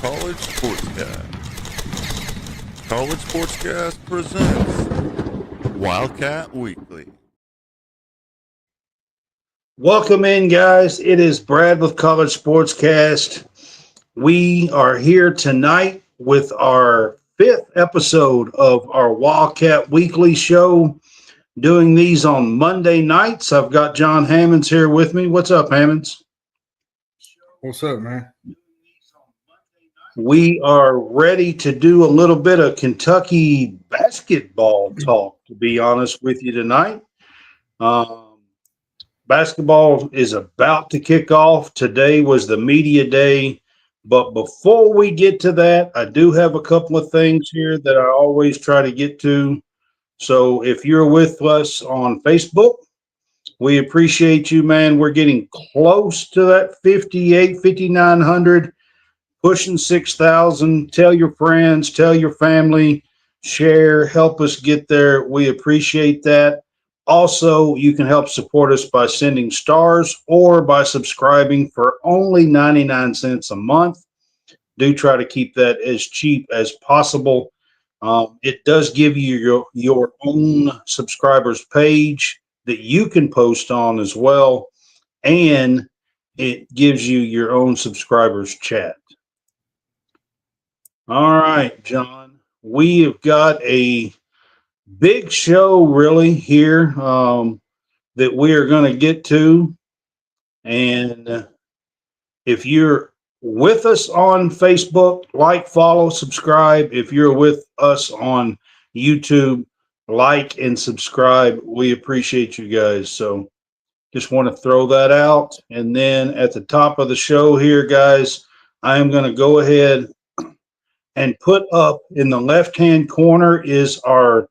College SportsCast. College SportsCast presents Wildcat Weekly. Welcome in, guys. It is Brad with College SportsCast. We are here tonight with our 5th episode of our Wildcat Weekly show. Doing these on Monday nights. I've got John Hammonds here with me. What's up, Hammonds? What's up, man? We are ready to do a little bit of Kentucky basketball talk, to be honest with you tonight. Basketball is about to kick off. Today was the media day. But before we get to that, I do have a couple of things here that I always try to get to. So if you're with us on Facebook, we appreciate you, man. We're getting close to that 5,900, pushing 6,000. Tell your friends, tell your family, share, help us get there. We appreciate that. Also, you can help support us by sending stars or by subscribing for only 99 cents a month. Do try to keep that as cheap as possible. It does give you your own subscribers page that you can post on as well, and it gives you your own subscribers chat. All right, John, we have got a big show really here that we are going to get to, and if you're with us on Facebook, like, follow, subscribe. If you're with us on YouTube, like and subscribe. We appreciate you guys. So just want to throw that out. And then at the top of the show here, guys, I am going to go ahead and put up in the left-hand corner is our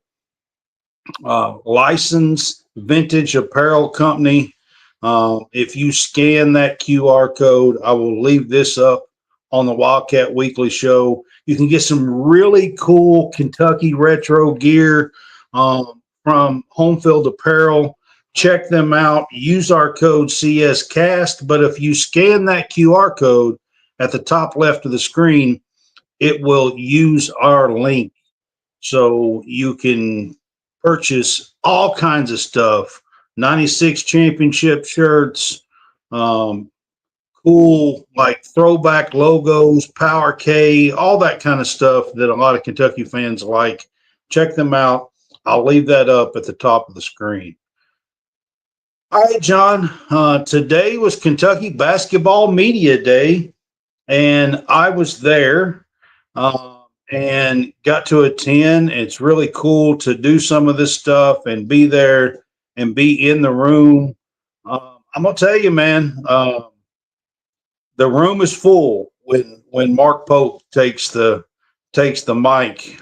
licensed vintage apparel company. If you scan that QR code, I will leave this up on the Wildcat Weekly show. You can get some really cool Kentucky retro gear from Home Field Apparel. Check them out. Use our code CSCast. But if you scan that QR code at the top left of the screen, it will use our link. So you can purchase all kinds of stuff. 96 championship shirts, cool like throwback logos, Power K, all that kind of stuff that a lot of Kentucky fans like. Check them out. I'll leave that up at the top of the screen. All right, John, today was Kentucky Basketball Media Day, and I was there and got to attend. It's really cool to do some of this stuff and be there and be in the room. I'm gonna tell you, man, the room is full when Mark Pope takes the mic.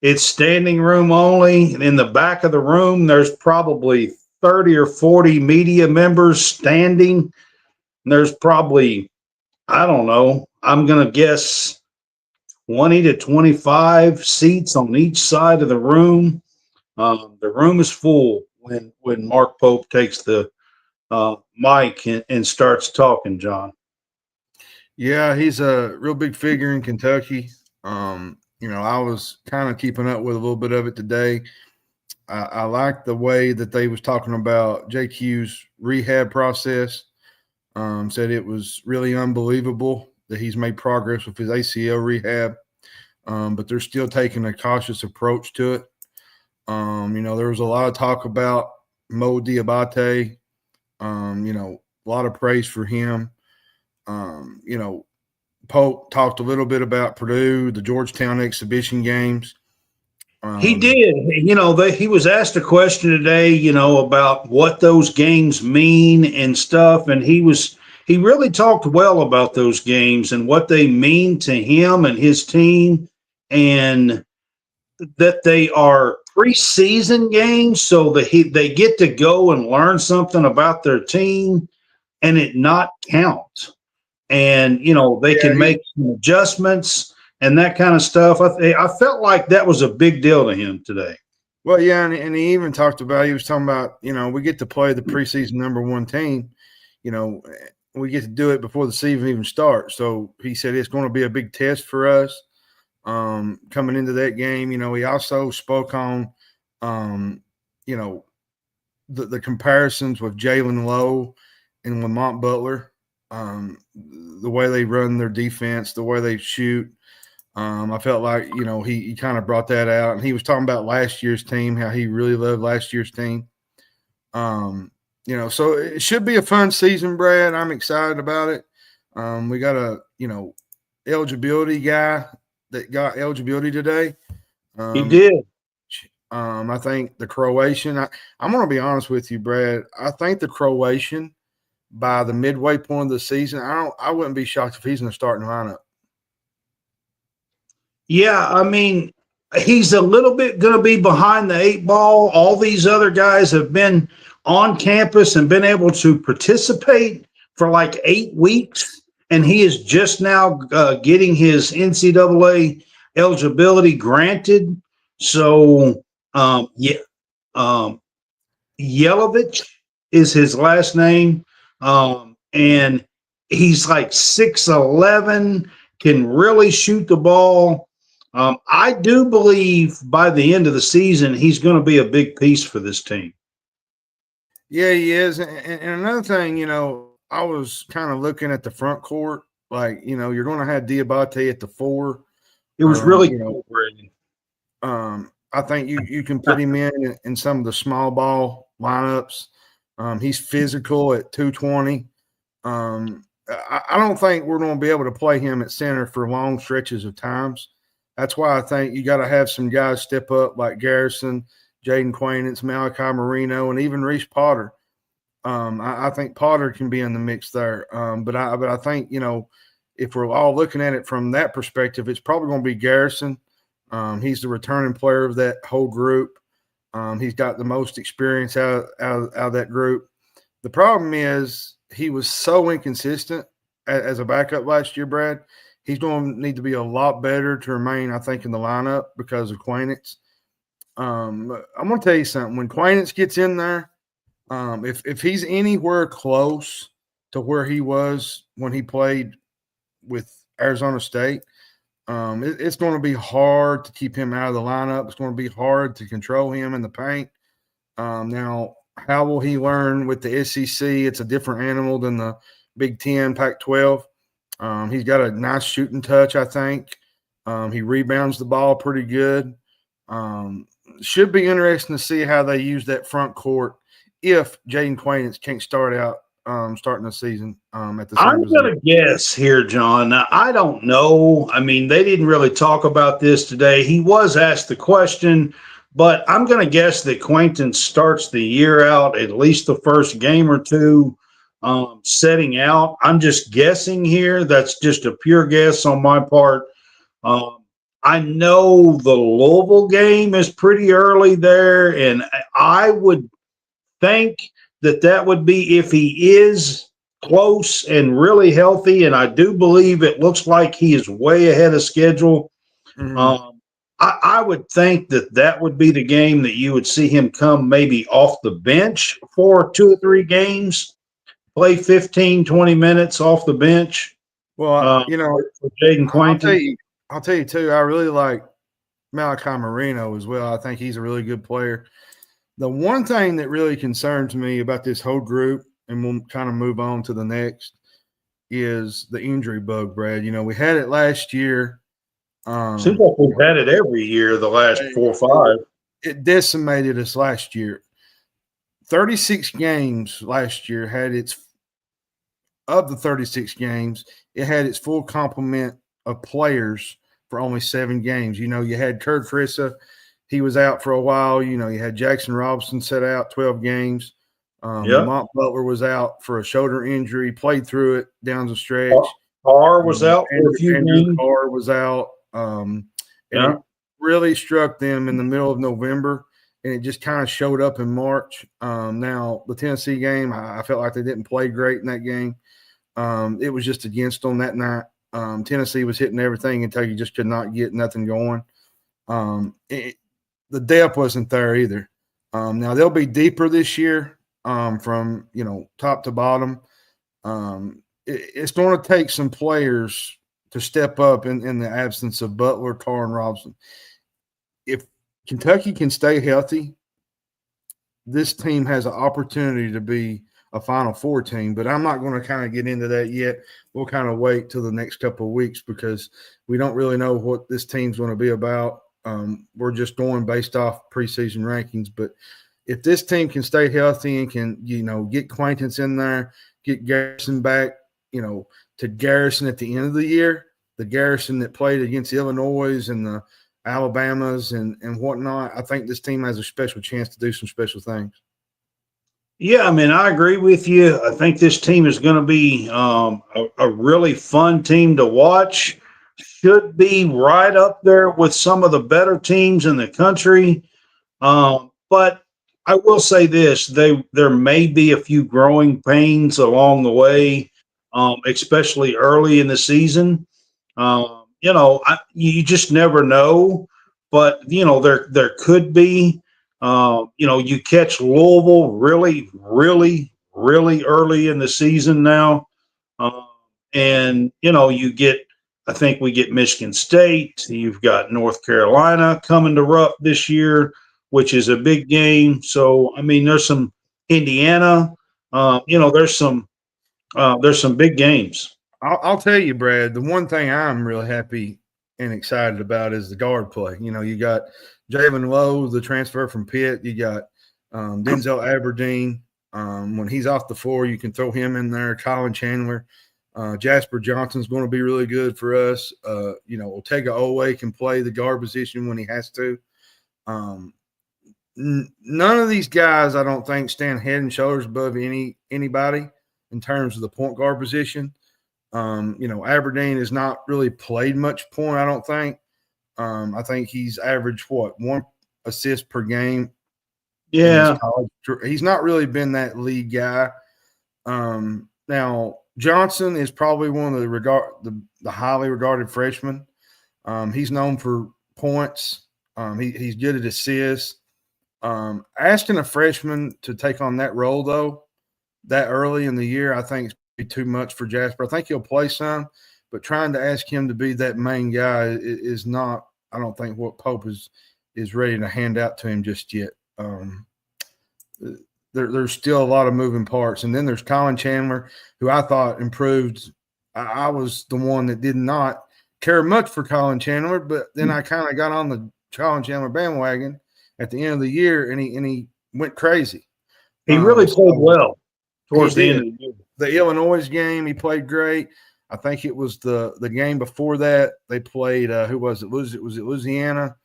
It's standing room only. In the back of the room, there's probably 30 or 40 media members standing. And there's probably, I don't know, I'm gonna guess 20 to 25 seats on each side of the room. The room is full when Mark Pope takes the mic and starts talking, John. Yeah, he's a real big figure in Kentucky. I was kind of keeping up with a little bit of it today. I like the way that they was talking about JQ's rehab process. Said it was really unbelievable that he's made progress with his ACL rehab, but they're still taking a cautious approach to it. There was a lot of talk about Mo Diabate, a lot of praise for him. Pope talked a little bit about Purdue, the Georgetown exhibition games. He did. He was asked a question today, about what those games mean and stuff. And he really talked well about those games and what they mean to him and his team, and that they are preseason games, so that they get to go and learn something about their team and it not count. And, they can make some adjustments and that kind of stuff. I felt like that was a big deal to him today. Well, yeah, and he even talked about, we get to play the preseason number one team, we get to do it before the season even starts. So he said it's going to be a big test for us coming into that game. You know, he also spoke on, you know, the comparisons with Jalen Lowe and Lamont Butler, the way they run their defense, the way they shoot. I felt like, you know, he kind of brought that out. And he was talking about last year's team, how he really loved last year's team. You know, so it should be a fun season, Brad. I'm excited about it. We got a, you know, eligibility guy that got eligibility today. He did. I think the Croatian, I'm going to be honest with you, Brad. I think the Croatian, by the midway point of the season, I wouldn't be shocked if he's in the starting lineup. Yeah, I mean, he's a little bit going to be behind the eight ball. All these other guys have been on campus and been able to participate for like 8 weeks, and he is just now getting his NCAA eligibility granted. So, Yelovich is his last name, and he's like 6'11", can really shoot the ball. I do believe by the end of the season, he's going to be a big piece for this team. Yeah, he is. And another thing, you know, I was kind of looking at the front court. Like, you know, you're going to have Diabate at the 4. It was really cool, I think you can put him in some of the small ball lineups. He's physical at 220. I don't think we're going to be able to play him at center for long stretches of times. That's why I think you got to have some guys step up like Garrison, Jaden Quainance, Malachi Marino, and even Reese Potter. I think Potter can be in the mix there. But I think, you know, if we're all looking at it from that perspective, it's probably going to be Garrison. He's the returning player of that whole group. He's got the most experience out of that group. The problem is he was so inconsistent as a backup last year, Brad. He's going to need to be a lot better to remain, I think, in the lineup because of Quainance. I'm going to tell you something. When Quainance gets in there, if he's anywhere close to where he was when he played with Arizona State, it's going to be hard to keep him out of the lineup. It's going to be hard to control him in the paint. Now, how will he learn with the SEC? It's a different animal than the Big Ten, Pac-12. He's got a nice shooting touch, I think. He rebounds the ball pretty good. Should be interesting to see how they use that front court if Jaden Quainance can't start out starting the season at the same I'm going to guess here, John. Now, I don't know. I mean, they didn't really talk about this today. He was asked the question, but I'm going to guess that Quainton starts the year out at least the first game or two setting out. I'm just guessing here. That's just a pure guess on my part. I know the Louisville game is pretty early there, and I would think that would be if he is close and really healthy, and I do believe it looks like he is way ahead of schedule. Mm-hmm. I would think that would be the game that you would see him come maybe off the bench for 2 or 3 games, play 15, 20 minutes off the bench. Well, you know, for Jaden Quainton. I'll tell you too, I really like Malachi Marino as well. I think he's a really good player. The one thing that really concerns me about this whole group, and we'll kind of move on to the next, is the injury bug, Brad. You know, we had it last year. Seems like we've had it every year the last 4 or 5. It decimated us last year. 36 games last year of the 36 games, it had its full complement of players for only 7 games. You know, you had Kurt Frissa. He was out for a while. You know, you had Jackson Robinson set out 12 games. Lamont Butler was out for a shoulder injury, played through it down the stretch. Carr was out for a few games. Carr was out. And it really struck them in the middle of November, and it just kind of showed up in March. Now, the Tennessee game, I felt like they didn't play great in that game. It was just against them that night. Tennessee was hitting everything. Kentucky just could not get nothing going. The depth wasn't there either. Now, they'll be deeper this year from, you know, top to bottom. It's going to take some players to step up in the absence of Butler, Carr, and Robinson. If Kentucky can stay healthy, this team has an opportunity to be a Final Four team, but I'm not going to kind of get into that yet. We'll kind of wait till the next couple of weeks because we don't really know what this team's going to be about. We're just going based off preseason rankings. But if this team can stay healthy and can, get Quaintance in there, get Garrison back, to Garrison at the end of the year, the Garrison that played against Illinois and the Alabamas and whatnot, I think this team has a special chance to do some special things. Yeah, I mean, I agree with you. I think this team is going to be a really fun team to watch. Should be right up there with some of the better teams in the country. But I will say this: there may be a few growing pains along the way, especially early in the season. You just never know. But there could be. You catch Louisville really, really, really early in the season now. And I think we get Michigan State. You've got North Carolina coming to Rupp this year, which is a big game. So, I mean, there's some Indiana, there's some big games. I'll tell you, Brad, the one thing I'm really happy and excited about is the guard play. You got Jalen Lowe, the transfer from Pitt. You got Denzel Aberdeen. When he's off the floor, you can throw him in there. Colin Chandler. Jasper Johnson's going to be really good for us. Otega Owe can play the guard position when he has to. None of these guys, I don't think, stand head and shoulders above anybody in terms of the point guard position. Aberdeen has not really played much point, I don't think. I think he's averaged, 1 assist per game. Yeah. He's not really been that lead guy. Now, Johnson is probably one of the highly regarded freshmen. He's known for points. He's good at assists. Asking a freshman to take on that role, though, that early in the year, I think it's too much for Jasper. I think he'll play some, but trying to ask him to be that main guy is not, I don't think, what Pope is ready to hand out to him just yet. There's still a lot of moving parts. And then there's Colin Chandler, who I thought improved. I was the one that did not care much for Colin Chandler, but then I kind of got on the Colin Chandler bandwagon at the end of the year, and he went crazy. He really played well towards the end of the year. The Illinois game, he played great. I think it was the game before that they played. Who was it? Was it Louisiana?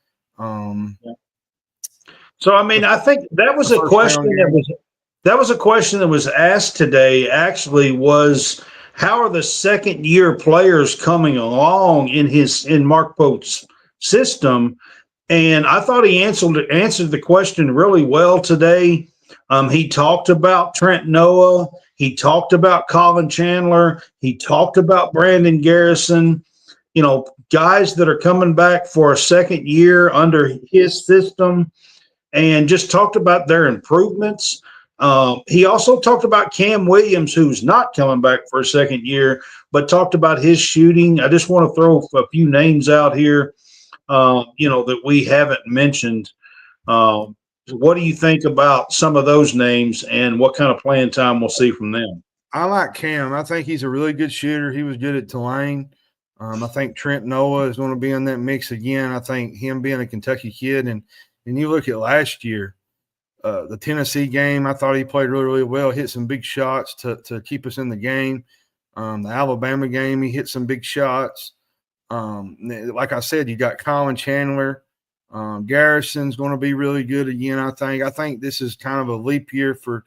So I mean, I think that was a question that was asked today. Actually, was how are the second year players coming along in Mark Pope's system? And I thought he answered the question really well today. He talked about Trent Noah. He talked about Colin Chandler. He talked about Brandon Garrison. Guys that are coming back for a second year under his system, and just talked about their improvements. He also talked about Cam Williams, who's not coming back for a second year, but talked about his shooting. I just want to throw a few names out here, that we haven't mentioned. What do you think about some of those names and what kind of playing time we'll see from them? I like Cam. I think he's a really good shooter. He was good at Tulane. I think Trent Noah is going to be in that mix again. I think him being a Kentucky kid, and you look at last year, the Tennessee game, I thought he played really, really well, hit some big shots to keep us in the game. The Alabama game, he hit some big shots. Like I said, you got Colin Chandler. Garrison's going to be really good again, I think. I think this is kind of a leap year for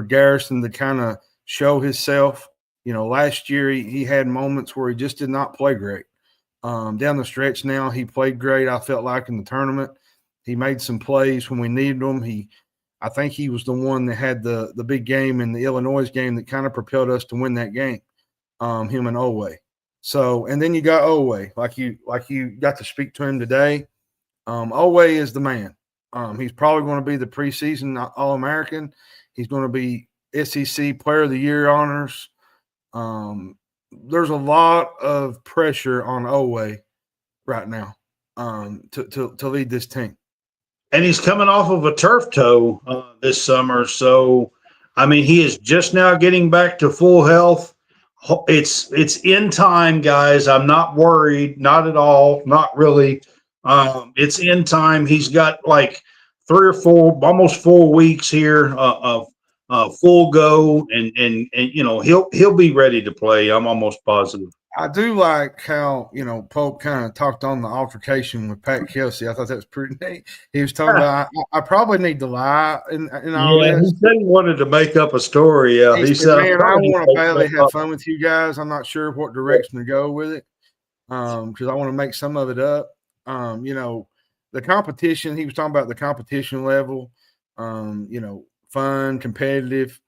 Garrison to kind of show himself. Last year he had moments where he just did not play great. Down the stretch now, he played great, I felt like, in the tournament. He made some plays when we needed them. I think he was the one that had the big game in the Illinois game that kind of propelled us to win that game, him and Owe. So, and then you got Owe, like you got to speak to him today. Owe is the man. He's probably going to be the preseason All-American. He's going to be SEC Player of the Year honors. There's a lot of pressure on Owe right now to lead this team. And he's coming off of a turf toe this summer. So, I mean, he is just now getting back to full health. It's in time, guys. I'm not worried, not at all, not really. It's in time. He's got like 3 or 4, almost 4 weeks here of full go, and you know he'll be ready to play. I'm almost positive. I do like how, Pope kind of talked on the altercation with Pat Kelsey. I thought that was pretty neat. He was talking about, I probably need to lie in all this. He said he wanted to make up a story. Yeah, he said, man, I want to badly have fun with you guys. I'm not sure what direction to go with it because I want to make some of it up. The competition, he was talking about the competition level, fun, competitive.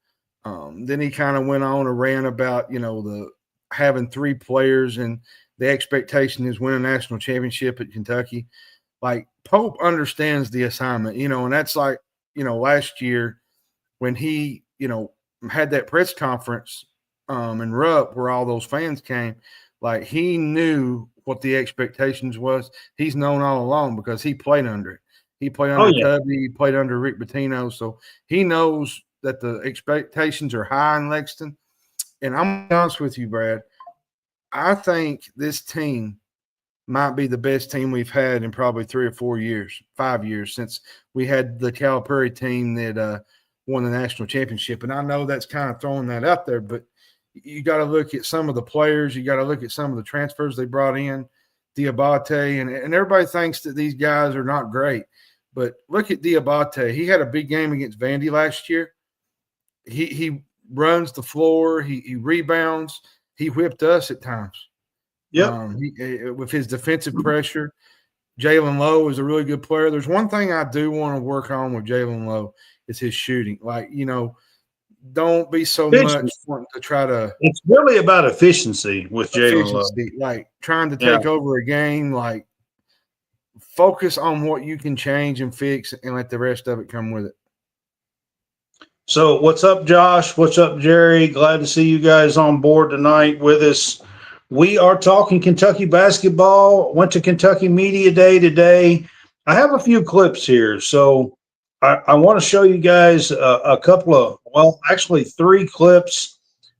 Then he kind of went on a rant about, the having 3 players and the expectation is win a national championship at Kentucky. Like Pope understands the assignment, and that's like, last year when he, had that press conference in Rupp where all those fans came, like he knew what the expectations was. He's known all along because he played under it. He played under Cubby, he played under Rick Pitino. So he knows that the expectations are high in Lexington. And I'm going to be honest with you, Brad, I think this team might be the best team we've had in probably 3 or 4 years, 5 years since we had the Calipari team that won the national championship. And I know that's kind of throwing that out there, but you got to look at some of the players. You got to look at some of the transfers they brought in, Diabate, and everybody thinks that these guys are not great. But look at Diabate. He had a big game against Vandy last year. He runs the floor. He rebounds. He whipped us at times. Yeah. With his defensive pressure. Jalen Lowe is a really good player. There's one thing I do want to work on with Jalen Lowe is his shooting. Like, don't be so much wanting to try to. It's really about efficiency with Jalen Lowe. Like trying to take over a game. Like focus on what you can change and fix, and let the rest of it come with it. So, what's up, Josh? What's up, Jerry? Glad to see you guys on board tonight with us. We are talking Kentucky basketball. Went to Kentucky Media Day today. I have a few clips here, so I want to show you guys a couple of, actually 3 clips.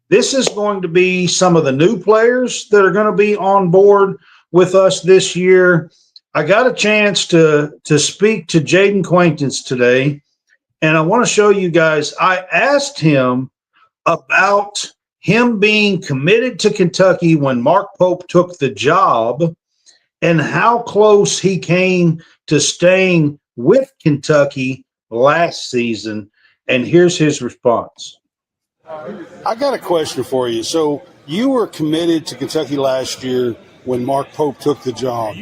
This is going to be some of the new players that are going to be on board with us this year. I got a chance to speak to Jaden Quaintance today, and I want to show you guys. I asked him about him being committed to Kentucky when Mark Pope took the job and how close he came to staying with Kentucky last season. And here's his response. I got a question for you. So you were committed to Kentucky last year when Mark Pope took the job.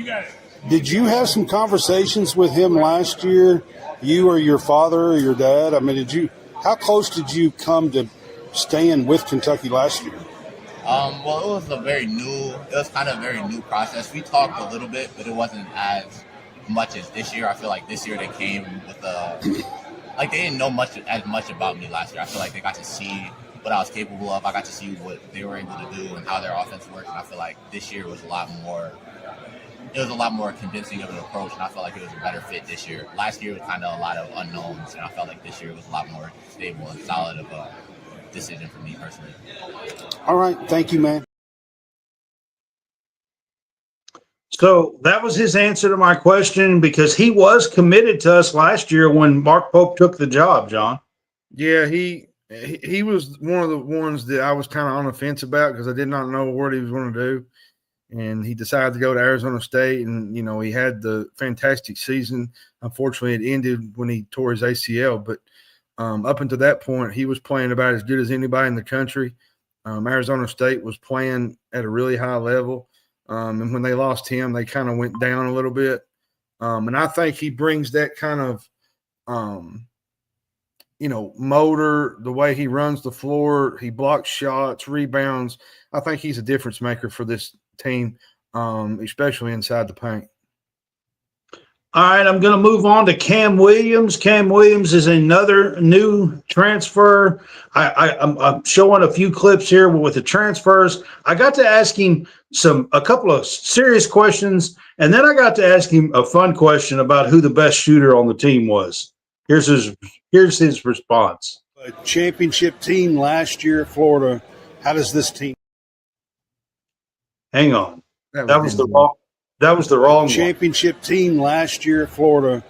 Did you have some conversations with him last year, you or your father or your dad? I mean, how close did you come to staying with Kentucky last year? Well, it was kind of a very new process. We talked a little bit, but it wasn't as much as this year. I feel like this year they came with they didn't know as much about me last year. I feel like they got to see what I was capable of. I got to see what they were able to do and how their offense worked. And I feel like this year was a lot more convincing of an approach, and I felt like it was a better fit this year. Last year was kind of a lot of unknowns, and I felt like this year was a lot more stable and solid of a decision for me personally. All right. Thank you, man. So that was his answer to my question, because he was committed to us last year when Mark Pope took the job, John. Yeah, he was one of the ones that I was kind of on the fence about because I did not know what he was going to do. And he decided to go to Arizona State, and, he had the fantastic season. Unfortunately, it ended when he tore his ACL. But up until that point, he was playing about as good as anybody in the country. Arizona State was playing at a really high level. And when they lost him, they kind of went down a little bit. And I think he brings that kind of, motor, the way he runs the floor, he blocks shots, rebounds. I think he's a difference maker for this team, especially inside the paint. All right, I'm going to move on to Cam Williams. Cam Williams is another new transfer. I'm showing a few clips here with the transfers. I got to ask him a couple of serious questions, and then I got to ask him a fun question about who the best shooter on the team was. Here's his response. A championship team last year at Florida. How does this team? Hang on, that was the wrong one. Championship team last year at Florida.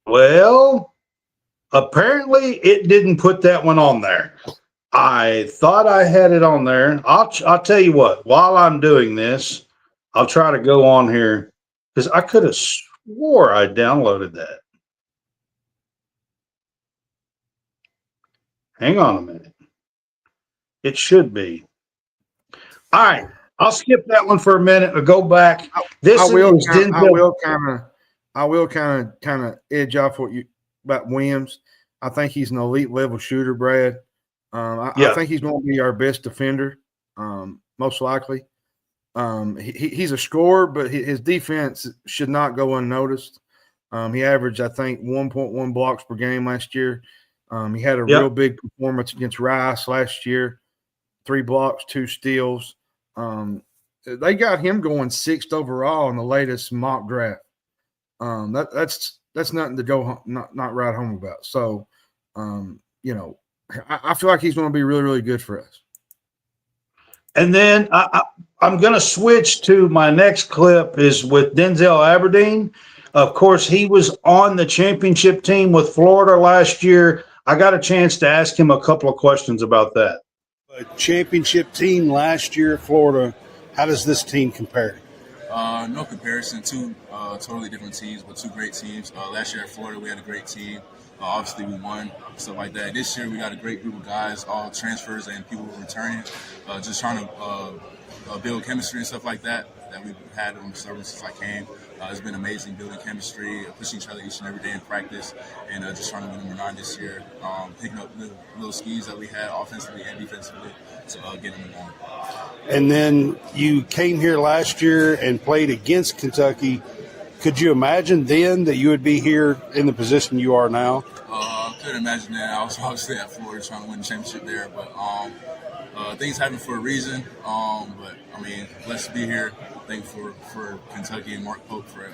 Well, apparently it didn't put that one on there. I thought I had it on there. I'll tell you what, while I'm doing this, I'll try to go on here because I could have swore I downloaded that. Hang on a minute. It should be. All right. I'll skip that one for a minute or go back. I will kind of edge off what you about Williams. I think he's an elite level shooter, Brad. I think he's going to be our best defender, most likely. He's a scorer, but his defense should not go unnoticed. He averaged, I think, 1.1 blocks per game last year. He had a real big performance against Rice last year, 3 blocks, 2 steals. They got him going 6th overall in the latest mock draft. That's nothing to go not right home about. So, I feel like he's going to be really, really good for us. And then I'm going to switch to my next clip is with Denzel Aberdeen. Of course, he was on the championship team with Florida last year. I got a chance to ask him a couple of questions about that. A championship team last year at Florida. How does this team compare? No comparison. Two totally different teams, but 2 great teams. Last year at Florida, we had a great team. Obviously, we won, stuff like that. This year, we got a great group of guys, all transfers and people returning. Just trying to build chemistry and stuff like that we've had on service since I came. It's been amazing building chemistry, pushing each other each and every day in practice, and just trying to win number 9 this year. Picking up little skis that we had offensively and defensively to get them along. And then you came here last year and played against Kentucky. Could you imagine then that you would be here in the position you are now? I couldn't imagine that. I was obviously at Florida trying to win the championship there, but things happen for a reason. But I mean, blessed to be here. Thankful for Kentucky and Mark Pope for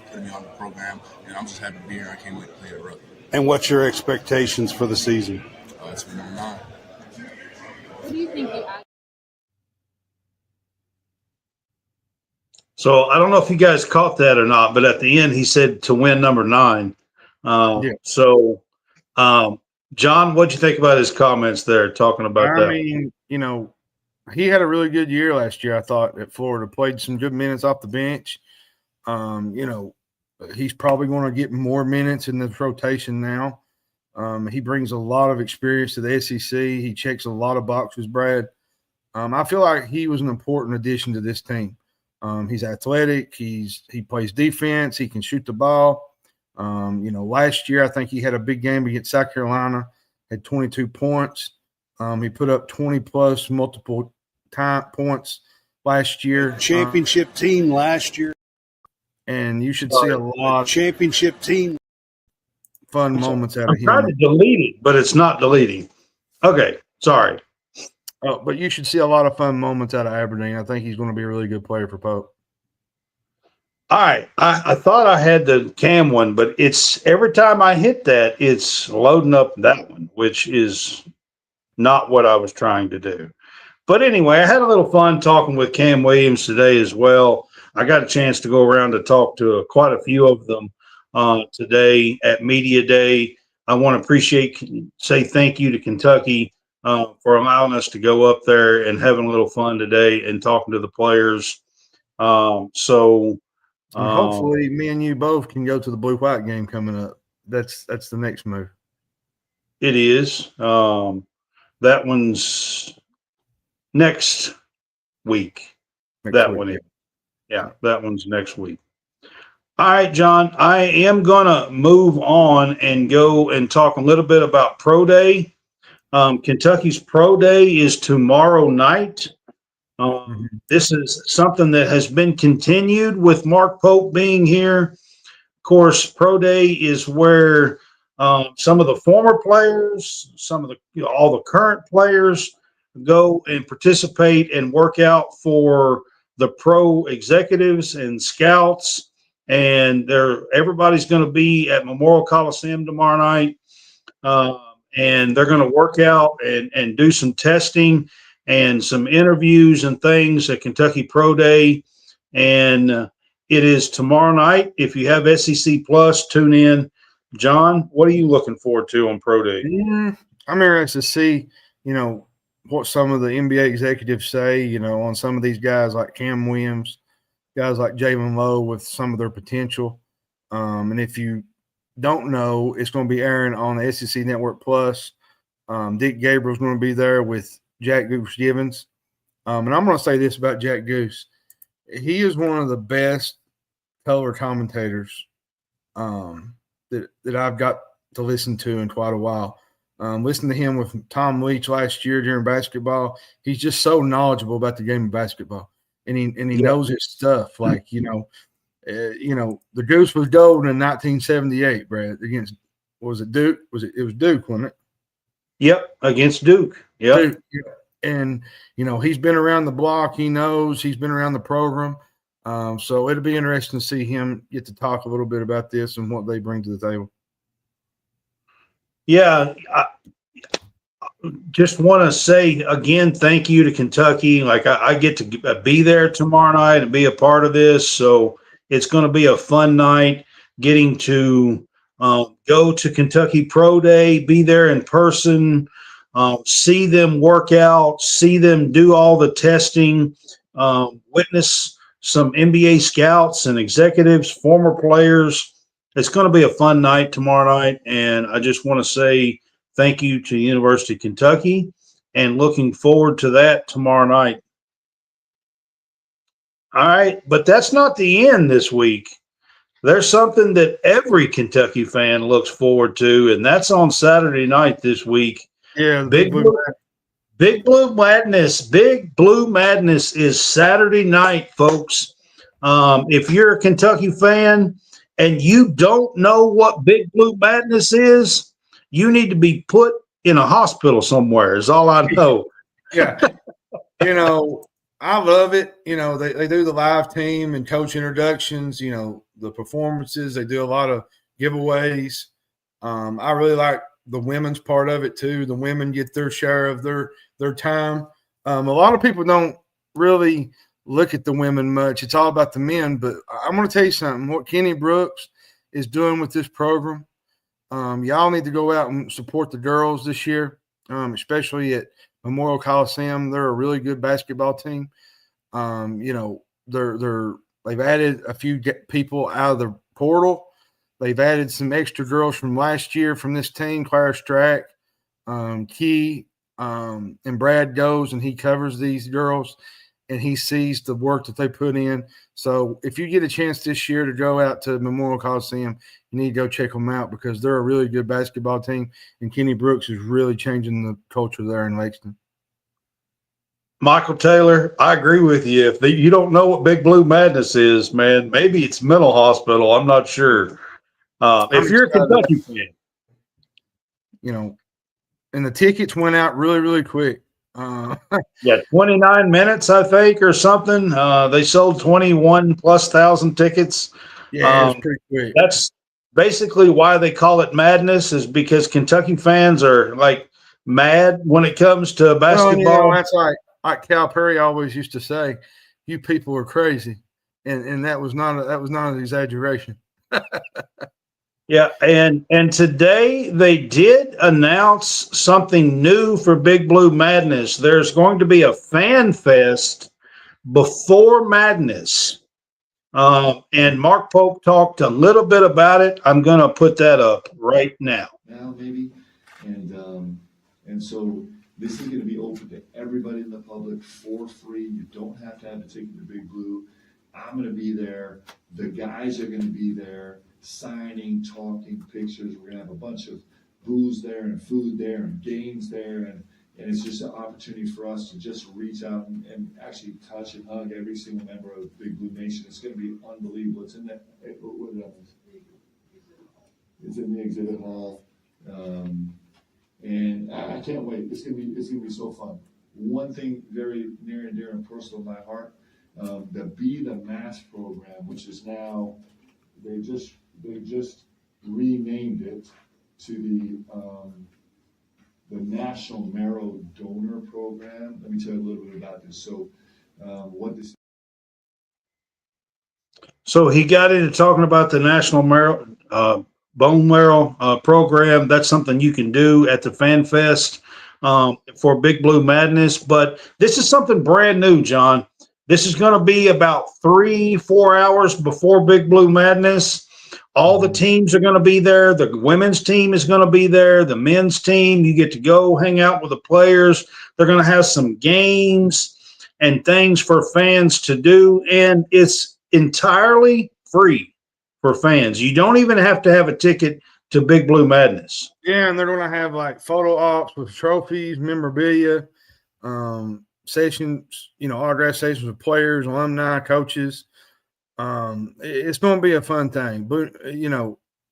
putting me on the program, and I'm just happy to be here. I can't wait to play at Rupp. And what's your expectations for the season? It's been number 9. What do you think you add? So I don't know if you guys caught that or not, but at the end he said to win number 9. So, John, what'd you think about his comments there talking about that? I mean, he had a really good year last year, I thought, at Florida. Played some good minutes off the bench. He's probably going to get more minutes in the rotation now. He brings a lot of experience to the SEC. He checks a lot of boxes, Brad. I feel like he was an important addition to this team. He's athletic. He plays defense. He can shoot the ball. Last year I think he had a big game against South Carolina, had 22 points. He put up 20-plus multiple time points last year. Championship team last year. And you should see a lot of championship team fun moments out of him. I'm trying to delete it, but it's not deleting. Okay, sorry. But you should see a lot of fun moments out of Aberdeen. I think he's going to be a really good player for Pope. All right. I thought I had the Cam one, but it's every time I hit that, it's loading up that one, which is not what I was trying to do. But anyway, I had a little fun talking with Cam Williams today as well. I got a chance to go around to talk to quite a few of them today at Media Day. I want to say thank you to Kentucky for allowing us to go up there and having a little fun today and talking to the players. Hopefully me and you both can go to the blue-white game coming up. That's the next move. It is. That one's next week. That one's next week. All right, John, I am going to move on and go and talk a little bit about Pro Day. Kentucky's Pro Day is tomorrow night. This is something that has been continued with Mark Pope being here. course, Pro Day is where some of the former players, some of the all the current players go and participate and work out for the pro executives and scouts. And everybody's going to be at Memorial Coliseum tomorrow night. And they're going to work out and do some testing and some interviews and things at Kentucky Pro Day. And it is tomorrow night. If you have SEC Plus, tune in. John, what are you looking forward to on Pro Day? I'm interested to see, what some of the NBA executives say, on some of these guys like Cam Williams, guys like Jalen Lowe with some of their potential. And if you don't know, it's going to be airing on the SEC Network Plus. Dick Gabriel's going to be there with Jack Goose Givens. And I'm going to say this about Jack Goose. He is one of the best color commentators that I've got to listen to in quite a while. Listening to him with Tom Leach last year during basketball, he's just so knowledgeable about the game of basketball, and he knows his stuff. Like the Goose was gold in 1978, Brad, against was it Duke? It was Duke, wasn't it? Yep, against Duke. Yep. Duke, yeah. And he's been around the block. He knows. He's been around the program. So it'll be interesting to see him get to talk a little bit about this and what they bring to the table. Yeah, I just want to say again, thank you to Kentucky. Like I get to be there tomorrow night and be a part of this, so it's going to be a fun night. Getting to go to Kentucky Pro Day, be there in person, see them work out, see them do all the testing, witness some NBA scouts and executives, former players. It's going to be a fun night tomorrow night, and I just want to say thank you to the University of Kentucky and looking forward to that tomorrow night. All right, but that's not the end this week. There's something that every Kentucky fan looks forward to, and that's on Saturday night this week. Yeah, Big Blue Madness. Big Blue Madness is Saturday night, folks. If you're a Kentucky fan and you don't know what Big Blue Madness is, you need to be put in a hospital somewhere, is all I know. Yeah. I love it. They do the live team and coach introductions, the performances. They do a lot of giveaways. I really like the women's part of it too. The women get their share of their time. A lot of people don't really look at the women much. It's all about the men. But I'm going to tell you something. What Kenny Brooks is doing with this program, y'all need to go out and support the girls this year, especially at Memorial Coliseum. They're a really good basketball team. They've added a few people out of the portal. They've added some extra girls from last year from this team, Claire Strack, Key, and Brad goes and he covers these girls and he sees the work that they put in. So if you get a chance this year to go out to Memorial Coliseum, you need to go check them out because they're a really good basketball team, and Kenny Brooks is really changing the culture there in Lexington. Michael Taylor, I agree with you. If you don't know what Big Blue Madness is, man, maybe it's mental hospital. I'm not sure. If you're a Kentucky fan. And the tickets went out really, really quick. 29 minutes, I think, or something. They sold 21,000+ tickets. Yeah, it's pretty quick. That's basically why they call it madness, is because Kentucky fans are like mad when it comes to basketball. That's like Cal Perry always used to say, "You people are crazy," and that was not an exaggeration. Yeah, and today they did announce something new for Big Blue Madness. There's going to be a fan fest before Madness. And Mark Pope talked a little bit about it. I'm going to put that up right now. Now, maybe, and so this is going to be open to everybody in the public for free. You don't have to have a ticket to Big Blue. I'm going to be there. The guys are going to be there, signing, talking, pictures. We're going to have a bunch of booze there and food there and games there, and it's just an opportunity for us to just reach out and actually touch and hug every single member of Big Blue Nation. It's going to be unbelievable. It's in that. It's in the exhibit hall. And I can't wait. It's gonna be so fun. One thing very near and dear and personal to my heart, the Be the Mass program, which is now, they just renamed it to the National Marrow Donor Program. Let me tell you a little bit about this. So, So he got into talking about the National Bone Marrow program. That's something you can do at the Fan Fest for Big Blue Madness. But this is something brand new, John. This is going to be about 3-4 hours before Big Blue Madness. All the teams are going to be there. The women's team is going to be there. The men's team, you get to go hang out with the players. They're going to have some games and things for fans to do. And it's entirely free for fans. You don't even have to have a ticket to Big Blue Madness. Yeah, and they're going to have like photo ops with trophies, memorabilia, sessions, autograph sessions with players, alumni, coaches. It's going to be a fun thing. But,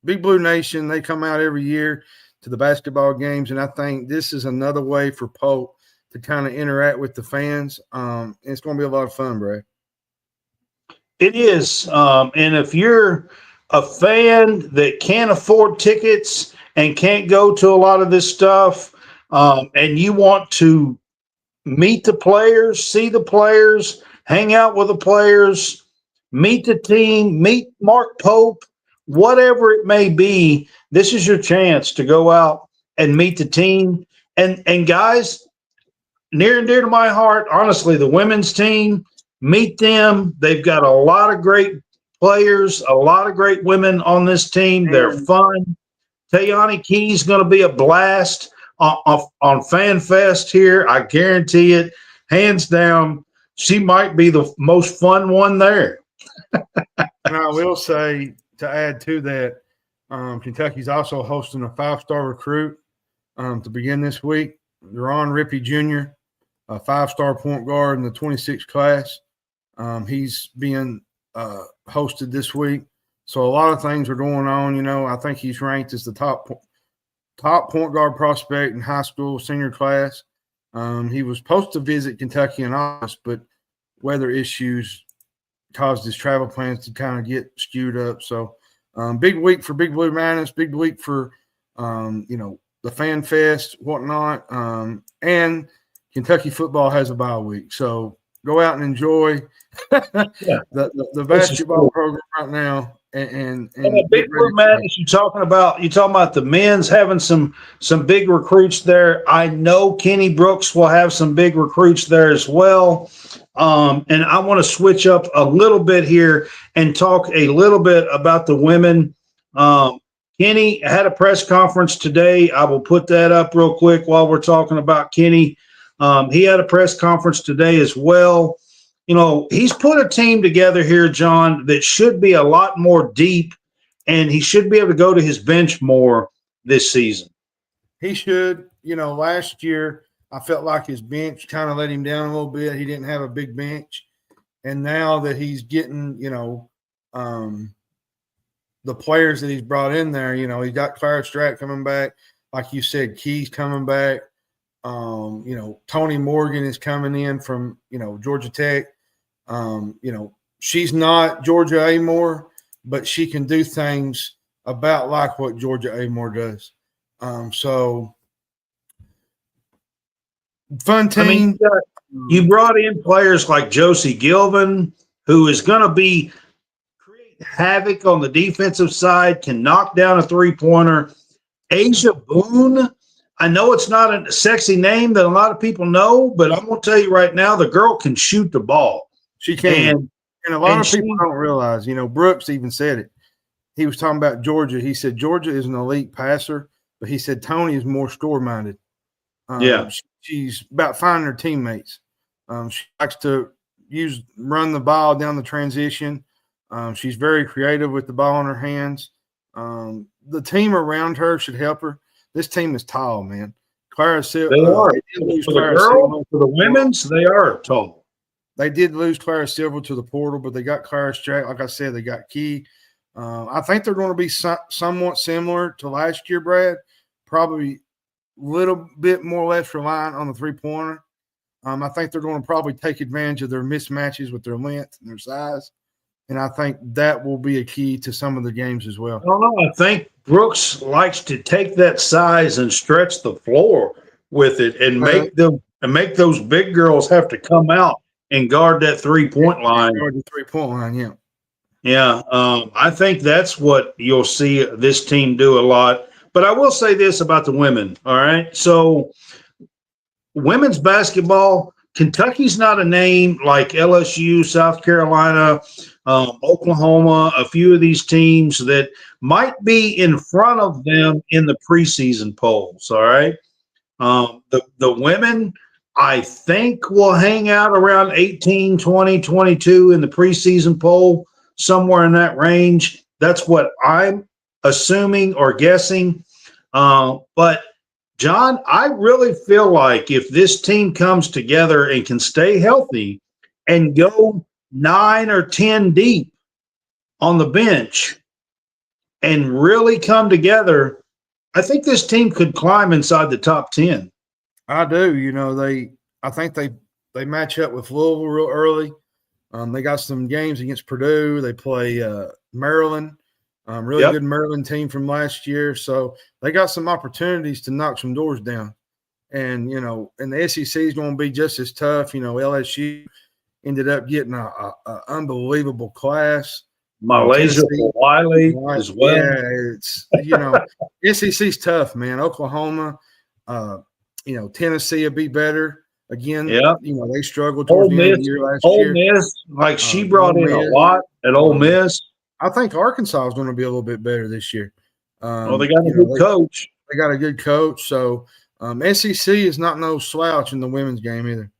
Big Blue Nation, they come out every year to the basketball games, and I think this is another way for Pope to kind of interact with the fans. It's going to be a lot of fun, Brad. It is. And if you're a fan that can't afford tickets and can't go to a lot of this stuff, and you want to meet the players, see the players, hang out with the players, meet the team, meet Mark Pope, whatever it may be, this is your chance to go out and meet the team. And guys, near and dear to my heart, honestly, the women's team, meet them. They've got a lot of great players, a lot of great women on this team. They're fun. Tayani Key's going to be a blast on Fan Fest here. I guarantee it. Hands down, she might be the most fun one there. And I will say, to add to that, Kentucky's also hosting a 5-star recruit to begin this week. Ron Rippey Jr., a 5-star point guard in the 26th class. He's being hosted this week. So a lot of things are going on. I think he's ranked as the top point guard prospect in high school senior class. He was supposed to visit Kentucky in August, but weather issues caused his travel plans to kind of get skewed up. So big week for Big Blue Madness, big week for, the Fan Fest, whatnot. And Kentucky football has a bye week. So go out and enjoy the basketball program right now. And Big Blue Madness, you're talking about the men's having some big recruits there. I know Kenny Brooks will have some big recruits there as well. And I want to switch up a little bit here and talk a little bit about the women. Kenny had a press conference today. I will put that up real quick while we're talking about Kenny. He had a press conference today as well. He's put a team together here, John, that should be a lot more deep, and he should be able to go to his bench more this season. He should. Last year I felt like his bench kind of let him down a little bit. He didn't have a big bench. And now that he's getting, the players that he's brought in there, he's got Clara Stratt coming back. Like you said, Key's coming back. Tony Morgan is coming in from, Georgia Tech. She's not Georgia Amore, but she can do things about like what Georgia Amore does. So fun team. You brought in players like Josie Gilvin, who is going to create havoc on the defensive side, can knock down a three-pointer. Asia Boone, I know it's not a sexy name that a lot of people know, but I'm going to tell you right now, the girl can shoot the ball. She can. And a lot of people don't realize, Brooks even said it. He was talking about Georgia. He said Georgia is an elite passer, but he said Tony is more score-minded. She's about finding her teammates. She likes to run the ball down the transition. She's very creative with the ball in her hands. The team around her should help her. This team is tall, man. Clara Silver. They are. For the women's, they are tall. They did lose Clara Silver to the portal, but they got Clara Stratt. Like I said, they got Key. I think they're going to be somewhat similar to last year, Brad. Probably a little bit more or less reliant on the three-pointer. I think they're going to probably take advantage of their mismatches with their length and their size. And I think that will be a key to some of the games as well. I don't know. I think Brooks likes to take that size and stretch the floor with it and make those big girls have to come out and guard that 3-point line. Guard the 3-point line, yeah. Yeah, I think that's what you'll see this team do a lot. But I will say this about the women, all right? So women's basketball, Kentucky's not a name like LSU, South Carolina, Oklahoma, a few of these teams that might be in front of them in the preseason polls, all right? The women, I think, will hang out around 18, 20, 22 in the preseason poll, somewhere in that range. That's what I'm assuming or guessing. But, John, I really feel like if this team comes together and can stay healthy and go 9 or 10 deep on the bench and really come together, I think this team could climb inside the top 10. I do. You know, I think they match up with Louisville real early. They got some games against Purdue. They play Maryland, really good Maryland team from last year. So they got some opportunities to knock some doors down. And, you know, and the SEC is going to be just as tough. You know, LSU ended up getting a unbelievable class. Malaysia, Wiley as well. Yeah, it's, you know, SEC's tough, man. Oklahoma, you know, Tennessee will be better. Again, you know, they struggled towards the end of the year last year. Ole Miss, like she brought in a lot at Ole Miss. I think Arkansas is going to be a little bit better this year. Well, they got a good coach. They got a good coach. So SEC is not no slouch in the women's game either.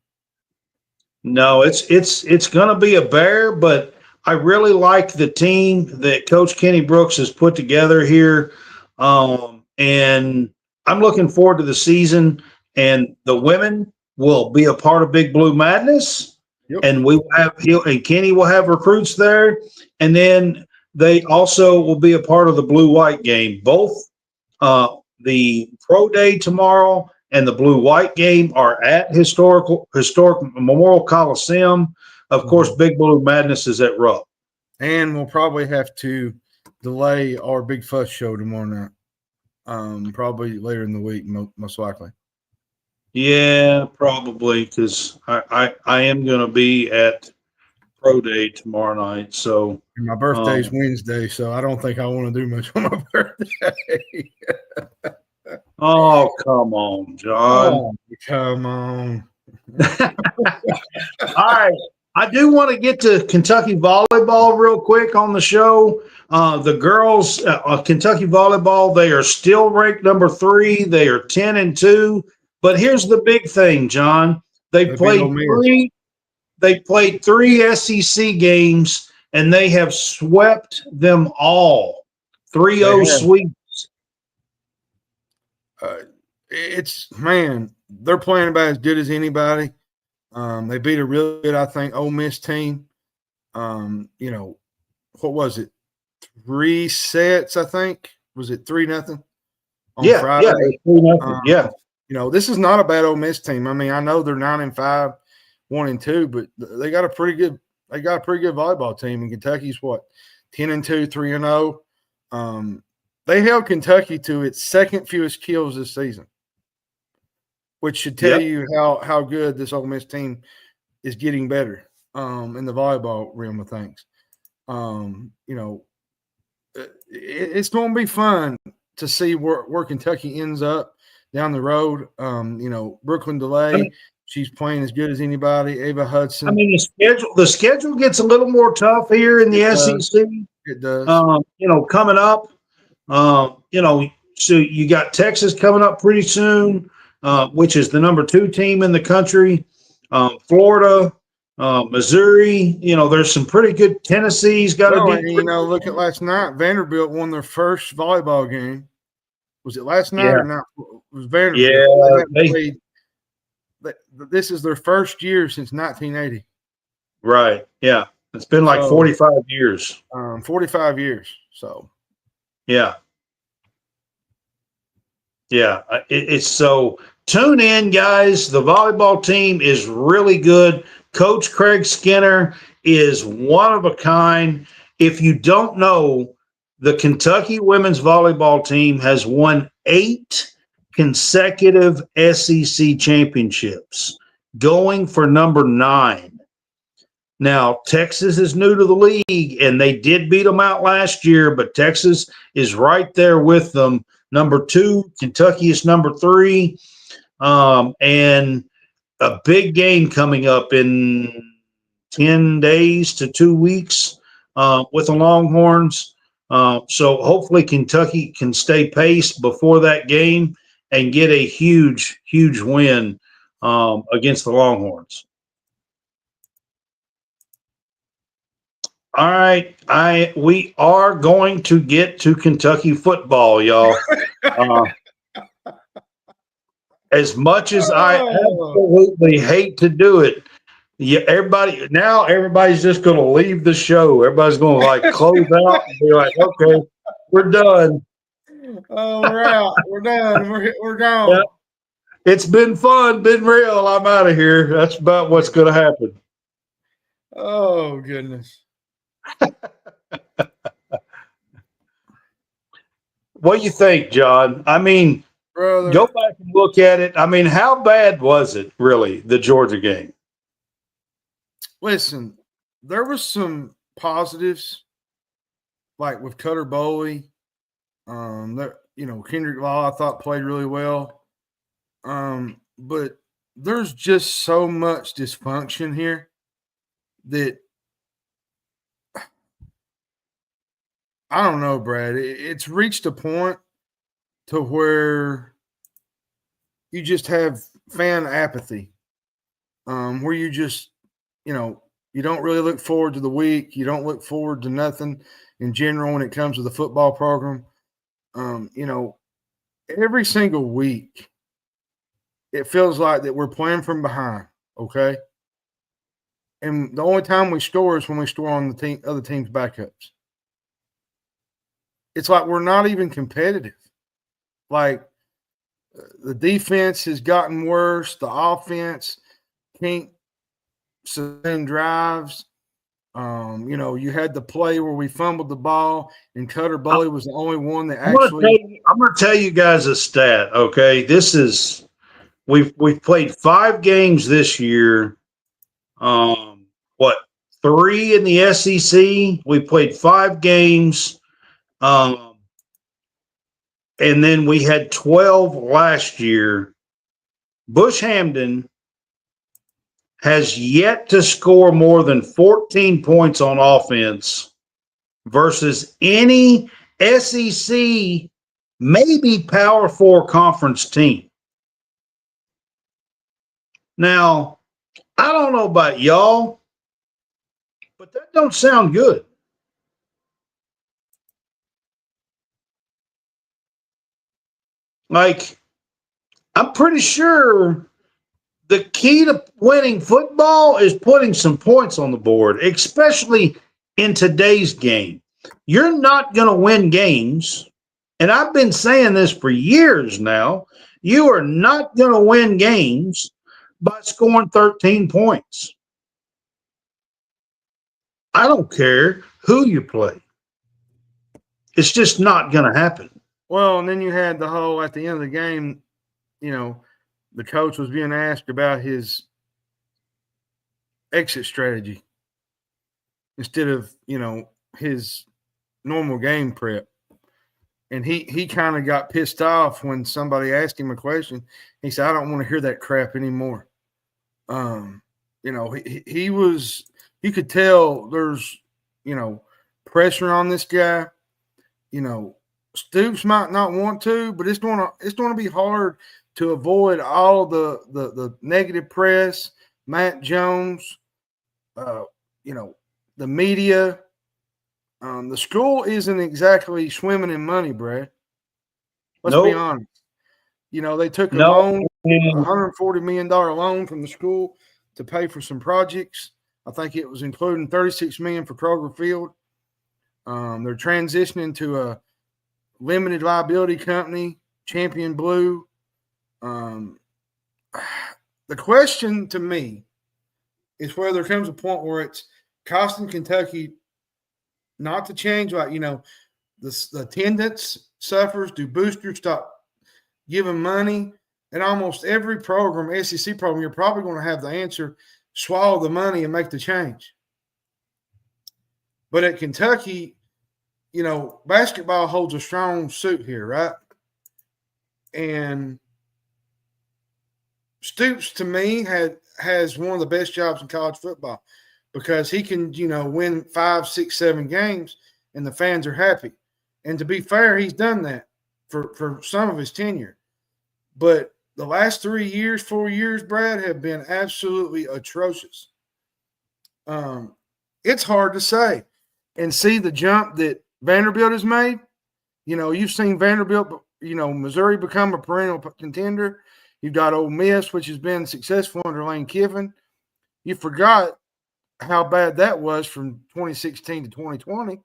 No, it's going to be a bear, but I really like the team that Coach Kenny Brooks has put together here. And I'm looking forward to the season. And the women will be a part of Big Blue Madness. Yep. And we will have and Kenny will have recruits there. And then they also will be a part of the blue-white game. Both the Pro Day tomorrow and the blue-white game are at historic Memorial Coliseum. Of course, Big Blue Madness is at Rupp. And we'll probably have to delay our Big Fuss show tomorrow night. Probably later in the week, most likely. Yeah, probably, because I am going to be at Pro Day tomorrow night. So and my birthday's Wednesday, so I don't think I want to do much on my birthday. Oh, come on, John. Oh, come on. All right. I do want to get to Kentucky volleyball real quick on the show. The girls, Kentucky volleyball, they are still ranked number 3. They are 10-2. But here's the big thing, John. They played 3 SEC games, and they have swept them all. 3-0 sweeps. They're playing about as good as anybody. They beat a really good, I think, Ole Miss team. You know, what was it? 3 sets, I think. Was it 3-0 on Friday? Yeah, 3-0. Yeah. You know, this is not a bad Ole Miss team. I mean, I know they're 9-5, 1-2, but they got a pretty good volleyball team. And Kentucky's what, 10-2, 3-0. They held Kentucky to its second fewest kills this season, which should tell you how good this Ole Miss team is getting better in the volleyball realm of things. You know, it's going to be fun to see where Kentucky ends up down the road. You know, Brooklyn DeLay, she's playing as good as anybody. Ava Hudson. I mean, the schedule gets a little more tough here in the SEC. It does. You know, coming up, you know, so you got Texas coming up pretty soon, which is the number 2 team in the country. Florida, Missouri, you know, there's some pretty good. Tennessee's got to be. You know, look at last night. Vanderbilt won their first volleyball game. Was it last night or not? It was Vanderbilt. Yeah, this is their first year since 1980. Right. Yeah, it's been like 45 years. 45 years. So, Yeah. Yeah. It's so tune in, guys. The volleyball team is really good. Coach Craig Skinner is one of a kind. If you don't know, the Kentucky women's volleyball team has won 8 consecutive SEC championships, going for number 9. Now, Texas is new to the league, and they did beat them out last year, but Texas is right there with them. Number 2, Kentucky is number 3. And a big game coming up in 10 days to 2 weeks with the Longhorns. So hopefully Kentucky can stay paced before that game and get a huge, huge win against the Longhorns. All right, we are going to get to Kentucky football, y'all. As much as I absolutely hate to do it, yeah, everybody's just going to leave the show. Everybody's going to like close out and be like, "Okay, we're done." oh, we're out. We're done. We're gone. Yep. It's been fun, been real. I'm out of here. That's about what's going to happen. Oh goodness. What do you think, John? I mean, Brother, go back and look at it. I mean, how bad was it, really, the Georgia game? listen, there was some positives, like with Cutter Bowley. Kendrick Law, I thought played really well. But there's just so much dysfunction here that I don't know, Brad. It's reached a point to where you just have fan apathy, where you just, you don't really look forward to the week. You don't look forward to nothing in general when it comes to the football program. Every single week, it feels like that we're playing from behind, okay? And the only time we score is when we score on the other team's backups. It's like we're not even competitive. Like the defense has gotten worse. The offense can't sustain drives. You had the play where we fumbled the ball, and Cutter Bowley was the only one that actually. I'm going to tell you guys a stat. Okay, this is we've played 5 games this year. 3 in the SEC? We played 5 games, and then we had 12 last year. Bush Hamden has yet to score more than 14 points on offense versus any SEC, maybe Power 4 conference team. Now, I don't know about y'all, but that don't sound good. Like, I'm pretty sure the key to winning football is putting some points on the board, especially in today's game. You're not going to win games, and I've been saying this for years now. You are not going to win games by scoring 13 points. I don't care who you play. It's just not going to happen. Well, and then you had the whole, at the end of the game, the coach was being asked about his exit strategy instead of, his normal game prep. And he kind of got pissed off when somebody asked him a question. He said, I don't want to hear that crap anymore. He was – you could tell there's, pressure on this guy. Stoops might not want to, but it's going to be hard to avoid all the negative press, Matt Jones, the media. The school isn't exactly swimming in money, Brad. Let's be honest. They took a loan, $140 million loan from the school to pay for some projects. I think it was including $36 million for Kroger Field. They're transitioning to a limited liability company, Champion Blue. The question to me is whether there comes a point where it's costing Kentucky not to change, like, the attendance suffers. Do boosters stop giving money? And almost every program, SEC program, you're probably going to have the answer, swallow the money and make the change. But at Kentucky, basketball holds a strong suit here, right? And Stoops, to me, has one of the best jobs in college football because he can, win 5, 6, 7 games and the fans are happy. And to be fair, he's done that for some of his tenure. But the last 3 years, 4 years, Brad, have been absolutely atrocious. It's hard to say. And see the jump that Vanderbilt has made. You've seen Vanderbilt, Missouri become a perennial contender. You've got Ole Miss, which has been successful under Lane Kiffin. You forgot how bad that was from 2016 to 2020.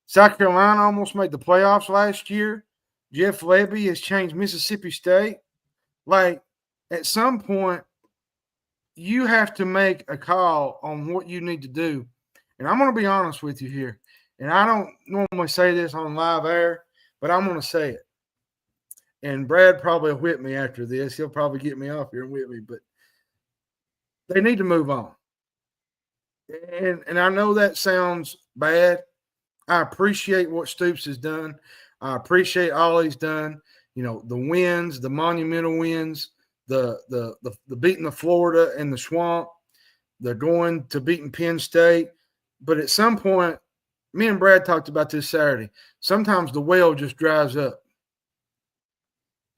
South Carolina almost made the playoffs last year. Jeff Levy has changed Mississippi State. Like, at some point, you have to make a call on what you need to do. And I'm going to be honest with you here. And I don't normally say this on live air, but I'm going to say it. And Brad probably will whip me after this. He'll probably get me off here and whip me. But they need to move on. And I know that sounds bad. I appreciate what Stoops has done. I appreciate all he's done. The wins, the monumental wins, the beating the Florida and the Swamp. They're going to beating Penn State. But at some point, me and Brad talked about this Saturday. Sometimes the well just dries up,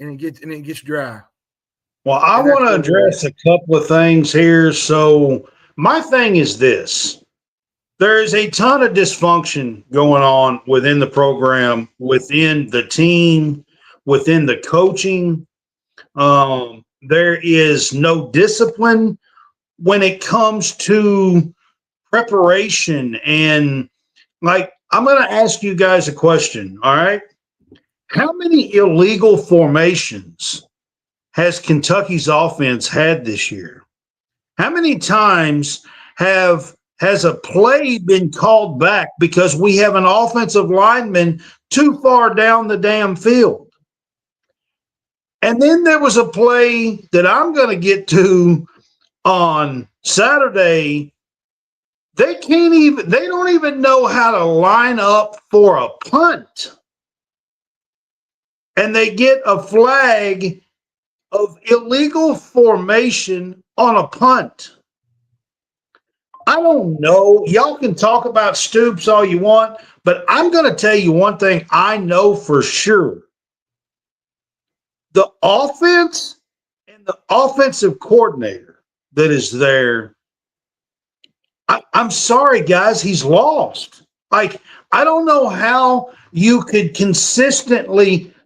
and it gets dry. Well, I want to address a couple of things here. So my thing is this. There's a ton of dysfunction going on within the program, within the team, within the coaching. There is no discipline when it comes to preparation. And, I'm going to ask you guys a question, all right? How many illegal formations has Kentucky's offense had this year? How many times has a play been called back because we have an offensive lineman too far down the damn field? And then there was a play that I'm going to get to on Saturday. They don't even know how to line up for a punt. And they get a flag of illegal formation on a punt. I don't know. Y'all can talk about Stoops all you want, but I'm going to tell you one thing I know for sure. The offense and the offensive coordinator that is there, I'm sorry, guys, he's lost. I don't know how you could consistently –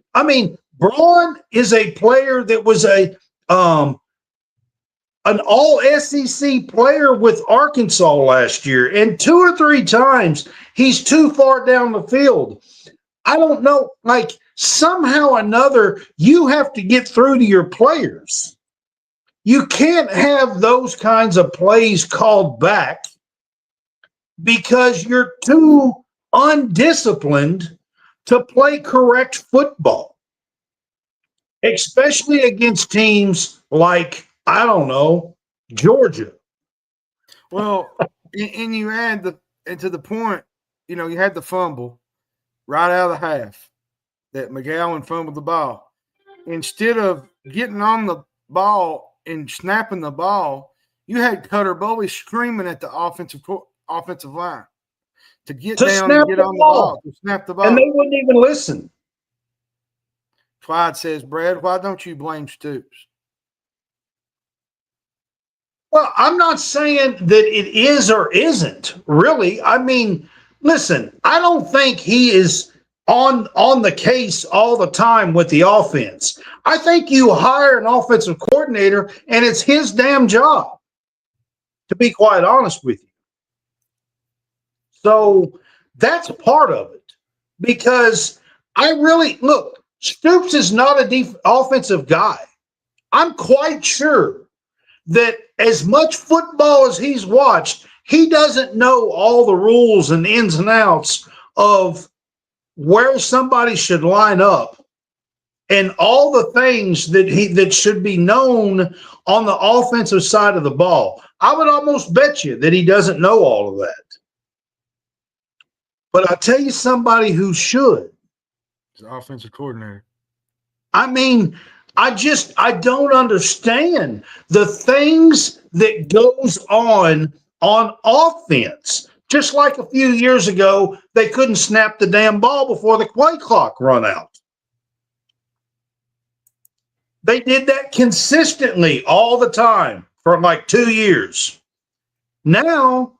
Braun is a player that was an all-SEC player with Arkansas last year, and 2 or 3 times he's too far down the field. I don't know. Somehow or another, you have to get through to your players. You can't have those kinds of plays called back because you're too undisciplined to play correct football, especially against teams like, I don't know, Georgia. Well, and you add to the point, you had the fumble right out of the half that McGowan fumbled the ball. Instead of getting on the ball and snapping the ball, you had Cutter Bowley screaming at the offensive line to get down and get on the ball, to snap the ball. And they wouldn't even listen. Clyde says, Brad, why don't you blame Stoops? Well, I'm not saying that it is or isn't, really. Listen, I don't think he is on the case all the time with the offense. I think you hire an offensive coordinator, and it's his damn job, to be quite honest with you. So That's part of it, because I really look. Stoops is not a offensive guy. I'm quite sure that as much football as he's watched, he doesn't know all the rules and ins and outs of where somebody should line up and all the things that should be known on the offensive side of the ball. I would almost bet you that he doesn't know all of that. But I'll tell you somebody who should. He's an offensive coordinator. I mean, I don't understand the things that goes on offense. Just like a few years ago, they couldn't snap the damn ball before the play clock run out. They did that consistently all the time for like 2 years. Now,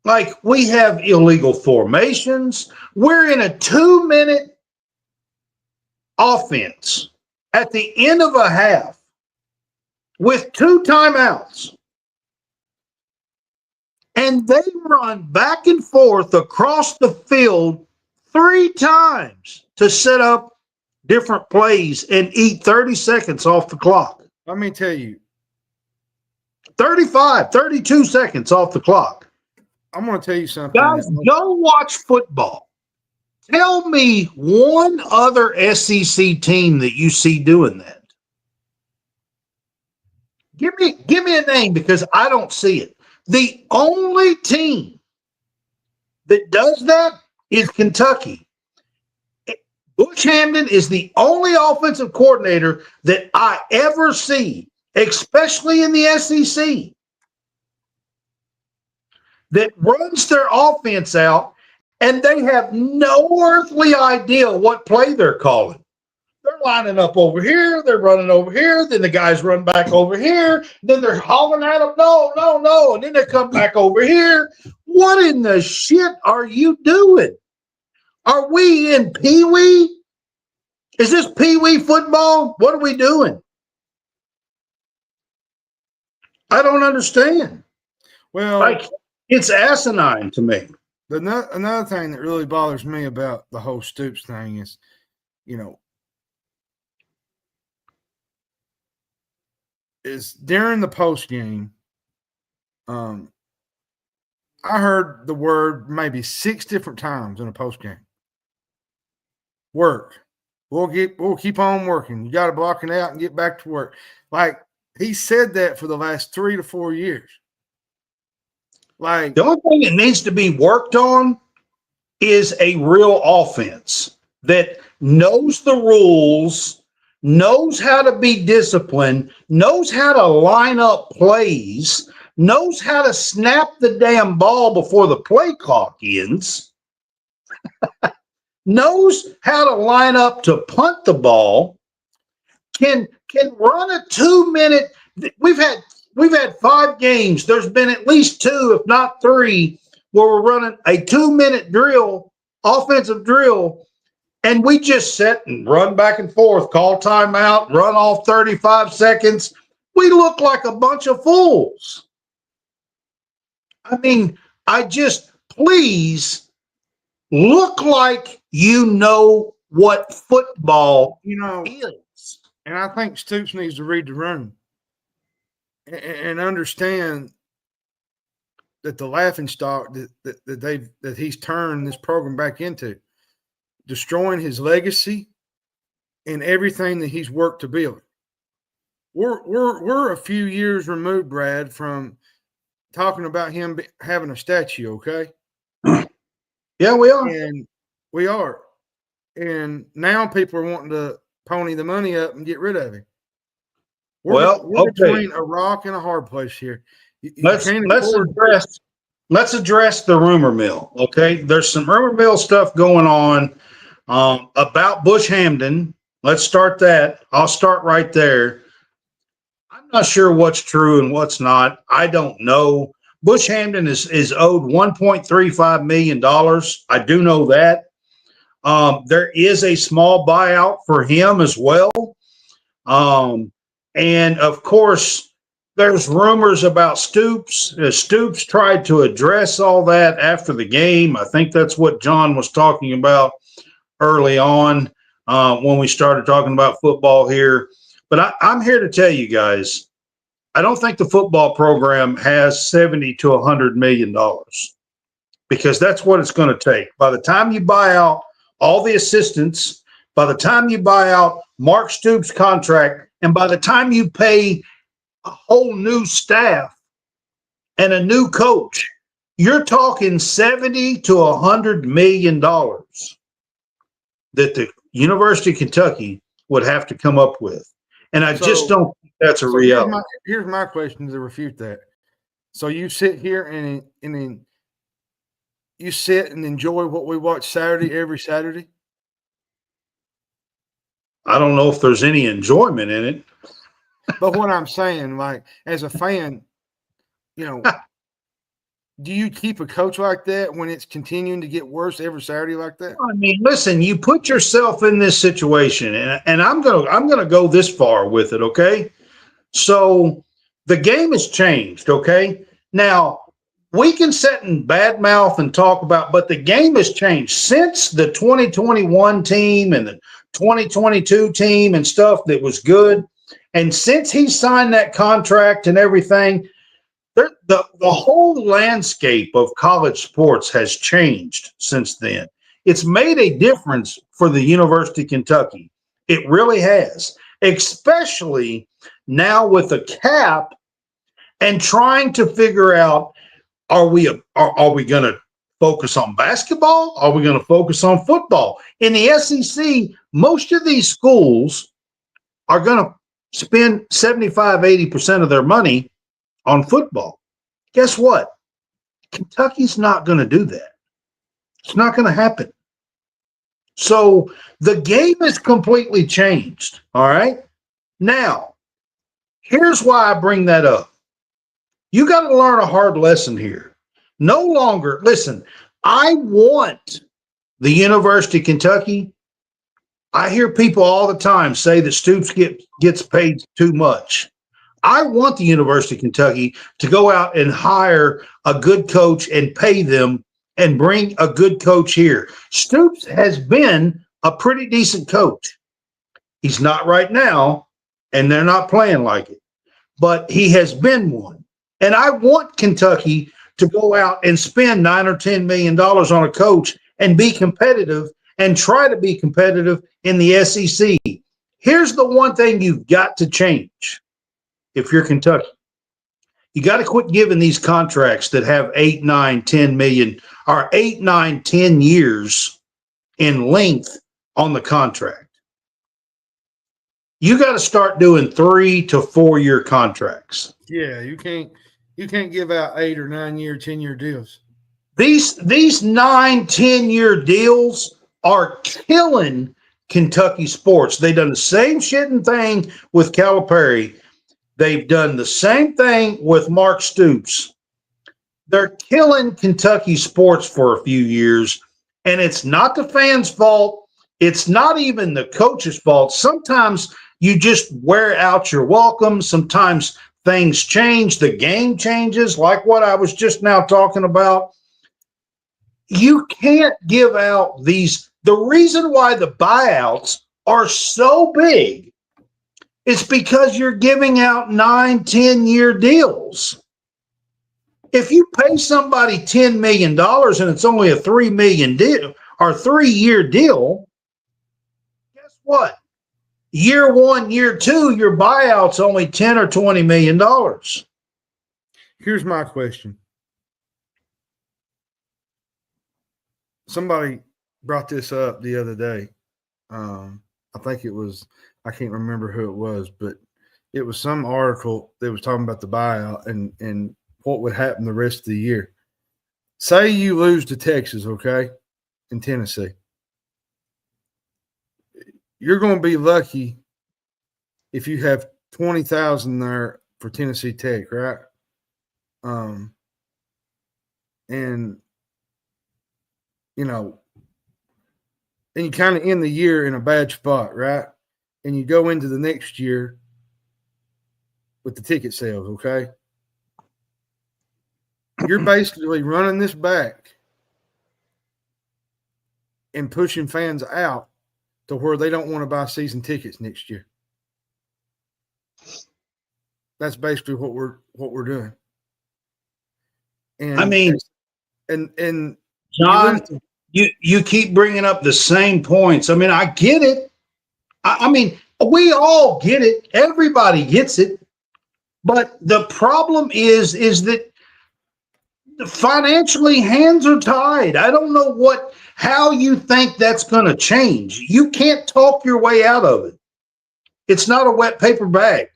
like, we have illegal formations. We're in a 2-minute offense at the end of a half with 2 timeouts. And they run back and forth across the field 3 times to set up different plays and eat 30 seconds off the clock. Let me tell you. 35, 32 seconds off the clock. I'm going to tell you something. Guys, go watch football. Tell me one other SEC team that you see doing that. Give me a name, because I don't see it. The only team that does that is Kentucky. Bush Hamdan is the only offensive coordinator that I ever see, especially in the SEC, that runs their offense out and they have no earthly idea what play they're calling. They're lining up over here, they're running over here, then the guys run back over here, then they're hollering at them, no, no, no, and then they come back over here. What in the shit are you doing? Are we in Pee-wee? Is this Pee-wee football? What are we doing? I don't understand. Well, like, it's asinine to me. Another thing that really bothers me about the whole Stoops thing is, is during the post game, I heard the word maybe 6 different times in a post game. Work. We'll keep on working. You got to block it out and get back to work. Like, he said that for the last 3 to 4 years. Like, the only thing that needs to be worked on is a real offense that knows the rules, knows how to be disciplined, knows how to line up plays, knows how to snap the damn ball before the play clock ends, knows how to line up to punt the ball, can run a 2-minute. We've had 5 games. There's been at least 2, if not 3, where we're running a 2-minute drill, offensive drill, and we just sit and run back and forth, call timeout, run off 35 seconds. We look like a bunch of fools. I mean, please look like you know what football is. And I think Stoops needs to read the room and understand that the laughingstock that he's turned this program back into, destroying his legacy and everything that he's worked to build. We're a few years removed, Brad, from talking about him having a statue. Okay. Yeah, we are. And we are. And now people are wanting to pony the money up and get rid of him. We're between a rock and a hard place here. Let's address the rumor mill. Okay, there's some rumor mill stuff going on about Bush Hamdan. Let's start that. I'll start right there. I'm not sure what's true and what's not. I don't know. Bush Hamdan is owed $1.35 million. I do know that. There is a small buyout for him as well. And of course, There's rumors about Stoops. Stoops tried to address all that after the game. I think that's what John was talking about early on when we started talking about football here. But I'm here to tell you guys, I don't think the football program has $70 to $100 million, because that's what it's going to take. By the time you buy out all the assistants, by the time you buy out Mark Stoops' contract, and by the time you pay a whole new staff and a new coach, you're talking $70 to $100 million that the University of Kentucky would have to come up with. And I just don't think that's a reality. Here's my question to refute that. So you sit here and you sit and enjoy what we watch every Saturday? I don't know if there's any enjoyment in it. But what I'm saying, like, as a fan, do you keep a coach like that when it's continuing to get worse every Saturday like that? I mean, listen, you put yourself in this situation, and I'm gonna go this far with it, okay? So the game has changed, okay? Now, we can sit and badmouth and talk about, but the game has changed since the 2021 team and the 2022 team and stuff that was good. And since he signed that contract and everything, the whole landscape of college sports has changed since then. It's made a difference for the University of Kentucky. It really has, especially now with a cap and trying to figure out, are we going to focus on basketball? Are we going to focus on football? In the SEC, most of these schools are going to spend 75-80% of their money on football. Guess what? Kentucky's not going to do that. It's not going to happen. So the game is completely changed. All right. Now, here's why I bring that up. You got to learn a hard lesson here. No longer, listen, I want the University of Kentucky. I hear people all the time say that Stoops gets paid too much. I want the University of Kentucky to go out and hire a good coach and pay them and bring a good coach here. Stoops has been a pretty decent coach. He's not right now, and they're not playing like it, but he has been one. And I want Kentucky to go out and spend $9 or $10 million on a coach and be competitive and try to be competitive in the SEC. Here's the one thing you've got to change. If you're Kentucky, you got to quit giving these contracts that have 8, 9, 10 million or 8, 9, 10 years in length on the contract. You got to start doing 3 to 4 year contracts. Yeah, you can't give out 8 or 9 year, 10-year deals. These 9, 10-year deals are killing Kentucky sports. They've done the same shitting thing with Calipari. They've done the same thing with Mark Stoops. They're killing Kentucky sports for a few years, and it's not the fans' fault. It's not even the coach's fault. Sometimes you just wear out your welcome. Sometimes things change. The game changes, like what I was just now talking about. You can't give out these. The reason why the buyouts are so big, it's because you're giving out 9, 10-year deals. If you pay somebody $10 million and it's only a $3 million deal or 3-year deal, guess what? Year 1, year 2, your buyout's only $10 or $20 million. Here's my question. Somebody brought this up the other day. I think it was, I can't remember who it was, but it was some article that was talking about the buyout and what would happen the rest of the year. Say you lose to Texas, okay, in Tennessee. You're going to be lucky if you have 20,000 there for Tennessee Tech, right? And you kind of end the year in a bad spot, right? And you go into the next year with the ticket sales, okay? You're basically running this back and pushing fans out to where they don't want to buy season tickets next year. That's basically what we're doing. And I mean, and John, you keep bringing up the same points. I mean, I get it. I mean, we all get it. Everybody gets it. But the problem is that financially hands are tied. I don't know how you think that's going to change. You can't talk your way out of it. It's not a wet paper bag.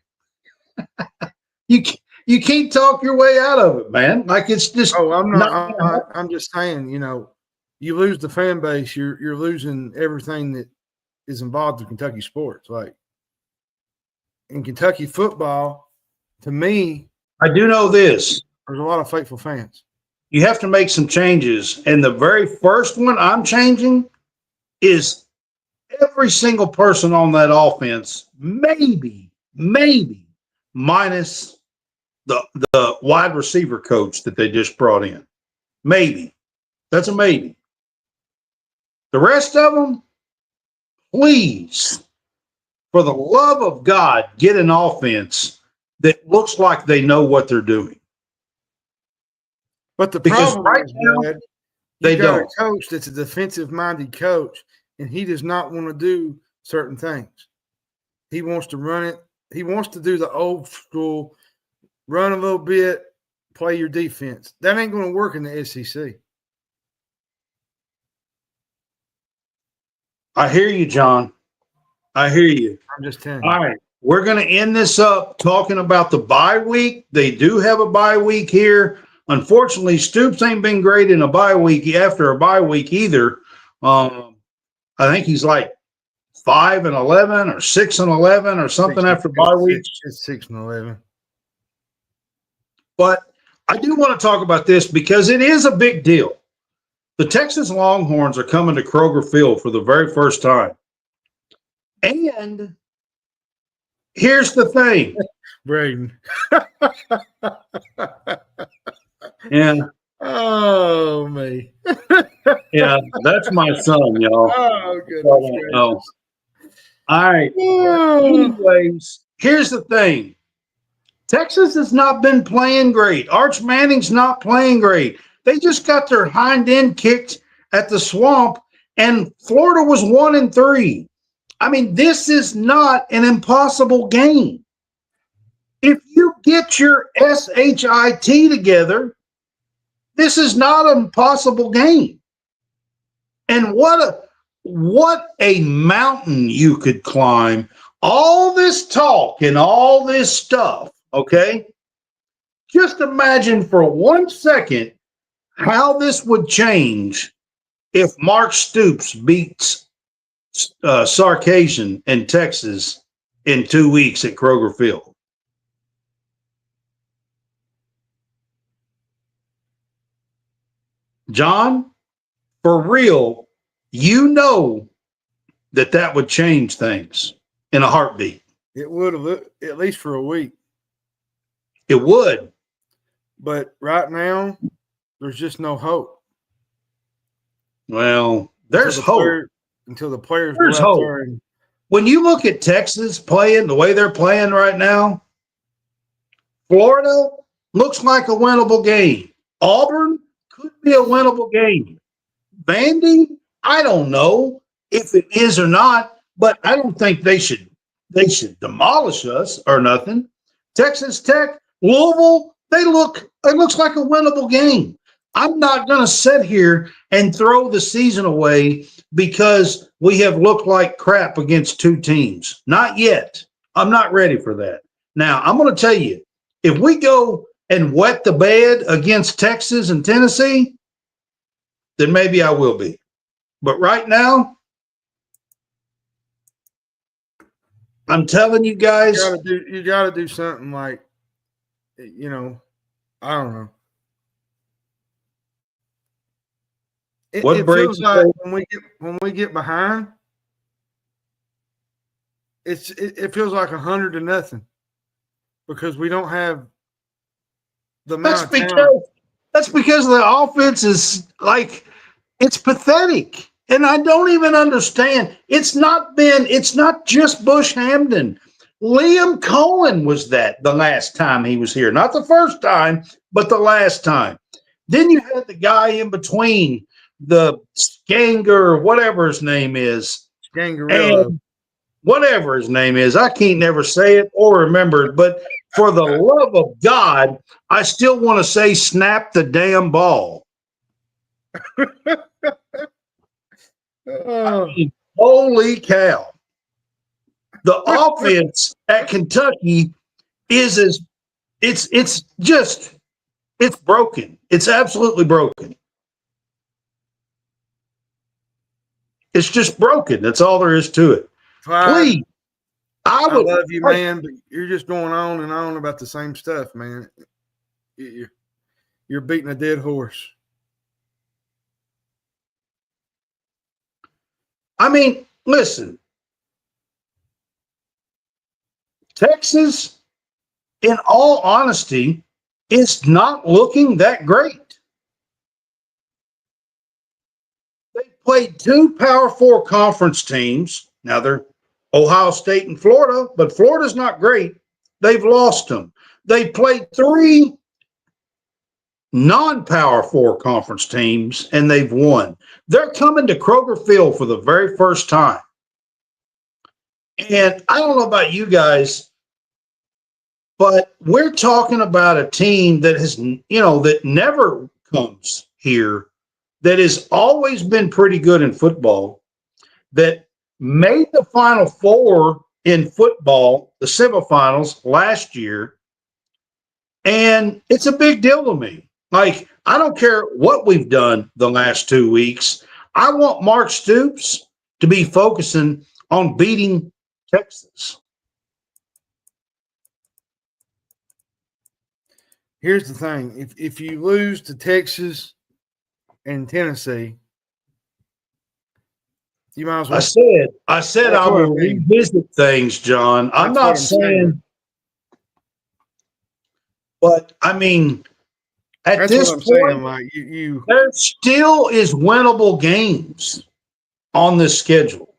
You can't talk your way out of it, man. Like it's just. Oh, I'm not. I'm just saying. You lose the fan base, you're losing everything that is involved in Kentucky sports. Like in Kentucky football, to me, I do know this. There's a lot of faithful fans. You have to make some changes, and the very first one I'm changing is every single person on that offense, maybe minus the wide receiver coach that they just brought in. Maybe. That's a maybe. The rest of them, please, for the love of God, get an offense that looks like they know what they're doing. But the Because problem right is, now, Brad, they you got don't. a coach that's a defensive-minded coach, and he does not want to do certain things. He wants to run it. He wants to do the old school, run a little bit, play your defense. That ain't going to work in the SEC. I hear you, John. I hear you. I'm just telling you. All right. We're going to end this up talking about the bye week. They do have a bye week here. Unfortunately, Stoops ain't been great in a bye week after a bye week either. I think he's like 5-11 or 6-11 or something after bye weeks. It's 6-11. But I do want to talk about this because it is a big deal. The Texas Longhorns are coming to Kroger Field for the very first time. And here's the thing. Braden. Yeah. Oh, me. Yeah, that's my son, y'all. Oh, goodness. All right. Anyways, here's the thing. Texas has not been playing great. Arch Manning's not playing great. They just got their hind end kicked at the Swamp, and Florida was 1-3. I mean, this is not an impossible game. If you get your SHIT together, this is not an impossible game. And what a mountain you could climb. All this talk and all this stuff, okay? Just imagine for 1 second how this would change if Mark Stoops beats Sarkisian in Texas in 2 weeks at Kroger Field. John, for real, you know that would change things in a heartbeat. It would have, at least for a week. It would. But right now, there's just no hope. Well, there's hope. Until the players there's go out hope. there and when you look at Texas playing the way they're playing right now, Florida looks like a winnable game. Auburn could be a winnable game. Vandy, I don't know if it is or not, but I don't think they should demolish us or nothing. Texas Tech, Louisville, it looks like a winnable game. I'm not going to sit here and throw the season away because we have looked like crap against two teams. Not yet. I'm not ready for that. Now, I'm going to tell you, if we go and wet the bed against Texas and Tennessee, then maybe I will be. But right now, I'm telling you guys. You got to do something like, I don't know. It feels like when we get behind, it feels like 100-0. because we don't have the That's amount of talent. because the offense is like it's pathetic. And I don't even understand. It's not just Bush Hamden. Liam Cohen was that the last time he was here. Not the first time, but the last time. Then you had the guy in between, the Skanger, whatever his name is. Scangarello. And whatever his name is. I can't never say it or remember it. But for the love of God, I still want to say snap the damn ball. I mean, holy cow. The offense at Kentucky it's broken. It's absolutely broken. It's just broken. That's all there is to it. Clyde, Please. I love you, man, but you're just going on and on about the same stuff, man. You're beating a dead horse. I mean, listen. Texas, in all honesty, is not looking that great. They played 2 Power 4 conference teams. Now they're Ohio State and Florida, but Florida's not great. They've lost them. They played 3 non-Power 4 conference teams, and they've won. They're coming to Kroger Field for the very first time. And I don't know about you guys, but we're talking about a team that has, that never comes here, that has always been pretty good in football, that made the Final Four in football, the semifinals last year. And it's a big deal to me. Like, I don't care what we've done the last 2 weeks. I want Mark Stoops to be focusing on beating Texas. Here's the thing. If you lose to Texas and Tennessee, you might as well. I said I will revisit things, John. I'm not saying, but I mean, at this point, like there still is winnable games on this schedule.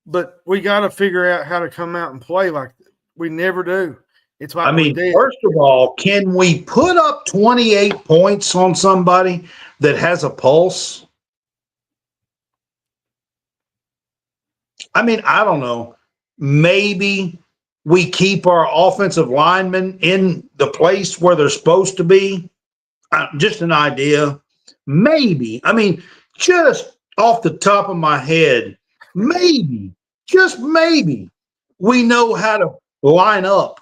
But we got to figure out how to come out and play like we never do. It's like, I mean, first of all, can we put up 28 points on somebody that has a pulse? I mean, I don't know. Maybe we keep our offensive linemen in the place where they're supposed to be. Just an idea. Maybe. I mean, just off the top of my head, maybe, just maybe, we know how to line up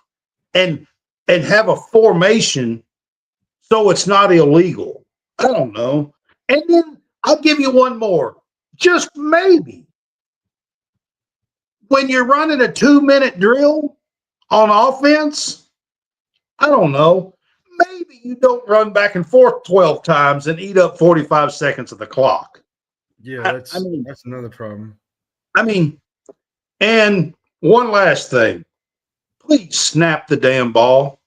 and have a formation so it's not illegal. I don't know. And then I'll give you one more. Just maybe. When you're running a 2-minute drill on offense, I don't know, maybe you don't run back and forth 12 times and eat up 45 seconds of the clock. Yeah, that's another problem. I mean, and one last thing. Please snap the damn ball.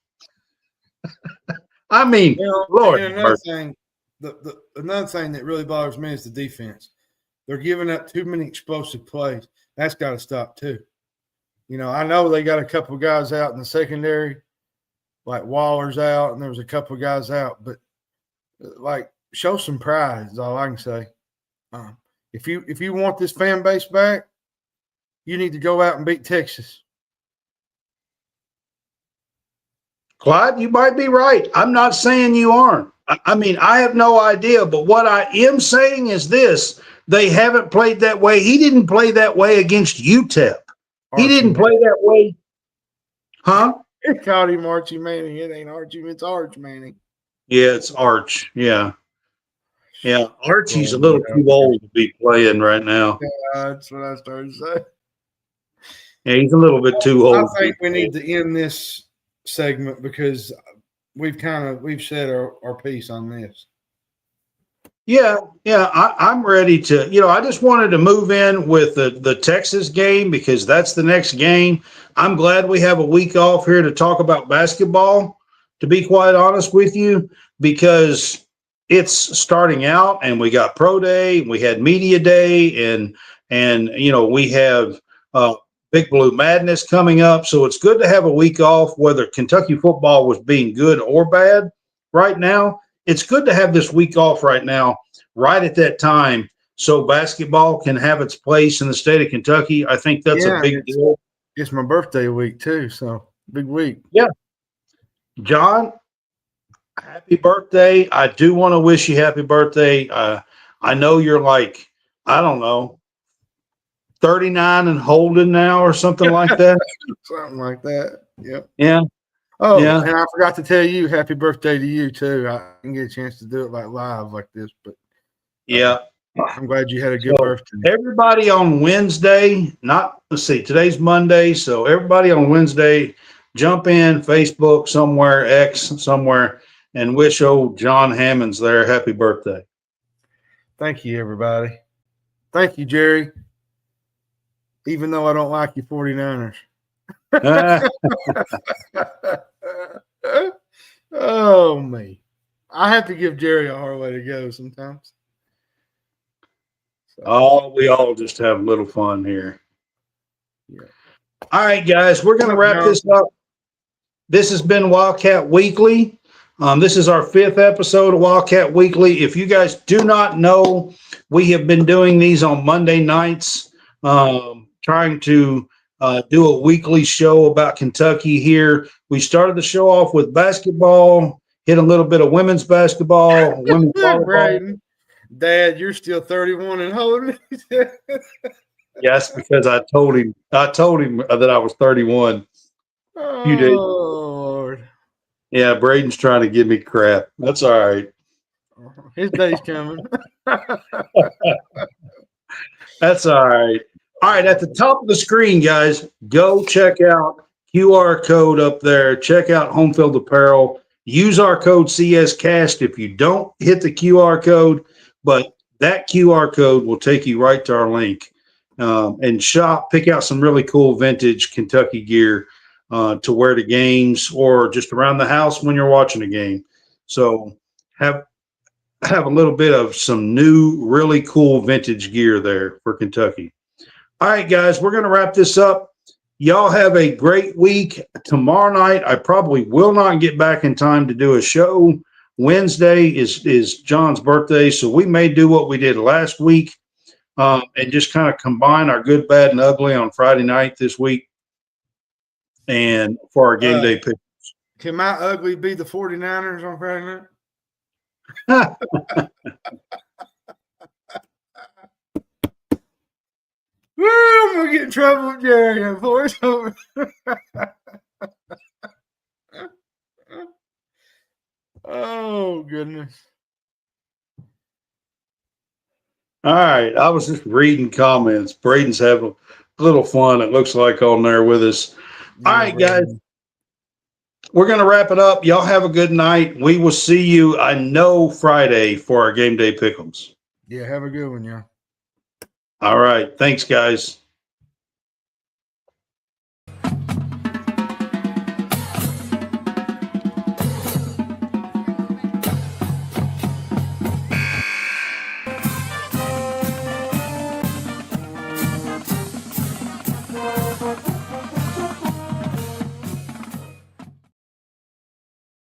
I mean, Lord. Another thing that really bothers me is the defense. They're giving up too many explosive plays. That's got to stop too. I know they got a couple of guys out in the secondary, like Waller's out, and there was a couple of guys out, but like show some pride is all I can say. If you want this fan base back, you need to go out and beat Texas. Clyde, you might be right. I'm not saying you aren't. I mean, I have no idea, but what I am saying is this. They haven't played that way. He didn't play that way against UTEP. He didn't play that way. Huh? It called him Archie Manning. It ain't Archie. It's Arch Manning. Yeah, it's Arch. Yeah. Yeah. Archie's a little too old to be playing right now. Yeah, that's what I started to say. Yeah, he's a little bit too old. I think we need to end this segment because we've said our piece on this. Yeah, yeah, I'm ready to. I just wanted to move in with the Texas game because that's the next game. I'm glad we have a week off here to talk about basketball. To be quite honest with you, because it's starting out, and we got pro day, we had media day, and we have Big Blue Madness coming up. So it's good to have a week off, whether Kentucky football was being good or bad right now. It's good to have this week off right now, right at that time, so basketball can have its place in the state of Kentucky. I think that's a big deal. It's my birthday week too, so big week. Yeah. John, happy birthday. I do want to wish you happy birthday. I know you're like, I don't know, 39 and holding now or something like that. Something like that. Yep. Yeah. Oh, Yeah. and I forgot to tell you, happy birthday to you too. I didn't get a chance to do it like live like this, but Yeah. I'm glad you had a good birthday. Everybody on Wednesday, let's see, today's Monday. So everybody on Wednesday, jump in Facebook somewhere, X somewhere, and wish old John Hammonds there happy birthday. Thank you, everybody. Thank you, Jerry. Even though I don't like you 49ers. Oh, me. I have to give Jerry a hard way to go sometimes. So. We all just have a little fun here. Yeah. All right, guys, we're going to wrap this up. This has been Wildcat Weekly. This is our 5th episode of Wildcat Weekly. If you guys do not know, we have been doing these on Monday nights, trying to do a weekly show about Kentucky here. We started the show off with basketball, hit a little bit of women's basketball, women's volleyball. Dad, you're still 31 and holding. Yes, because I told him that I was 31. Oh, You did. Lord. Yeah, Braden's trying to give me crap. That's all right. His day's coming. That's all right. All right, at the top of the screen, guys, go check out QR code up there. Check out Home Field Apparel. Use our code CSCast if you don't hit the QR code, but that QR code will take you right to our link. And shop, pick out some really cool vintage Kentucky gear to wear to games or just around the house when you're watching a game. So have a little bit of some new, really cool vintage gear there for Kentucky. All right, guys, we're going to wrap this up. Y'all have a great week. Tomorrow night, I probably will not get back in time to do a show. Wednesday is John's birthday, so we may do what we did last week and just kind of combine our good, bad, and ugly on Friday night this week and for our game day pick. Can my ugly be the 49ers on Friday night? I'm going to get in trouble with Jerry before it's over. Oh, goodness. All right. I was just reading comments. Braden's having a little fun, it looks like, on there with us. Yeah, all right, guys. We're going to wrap it up. Y'all have a good night. We will see you, I know, Friday for our game day pick'ems. Yeah, have a good one, y'all. All right. Thanks, guys.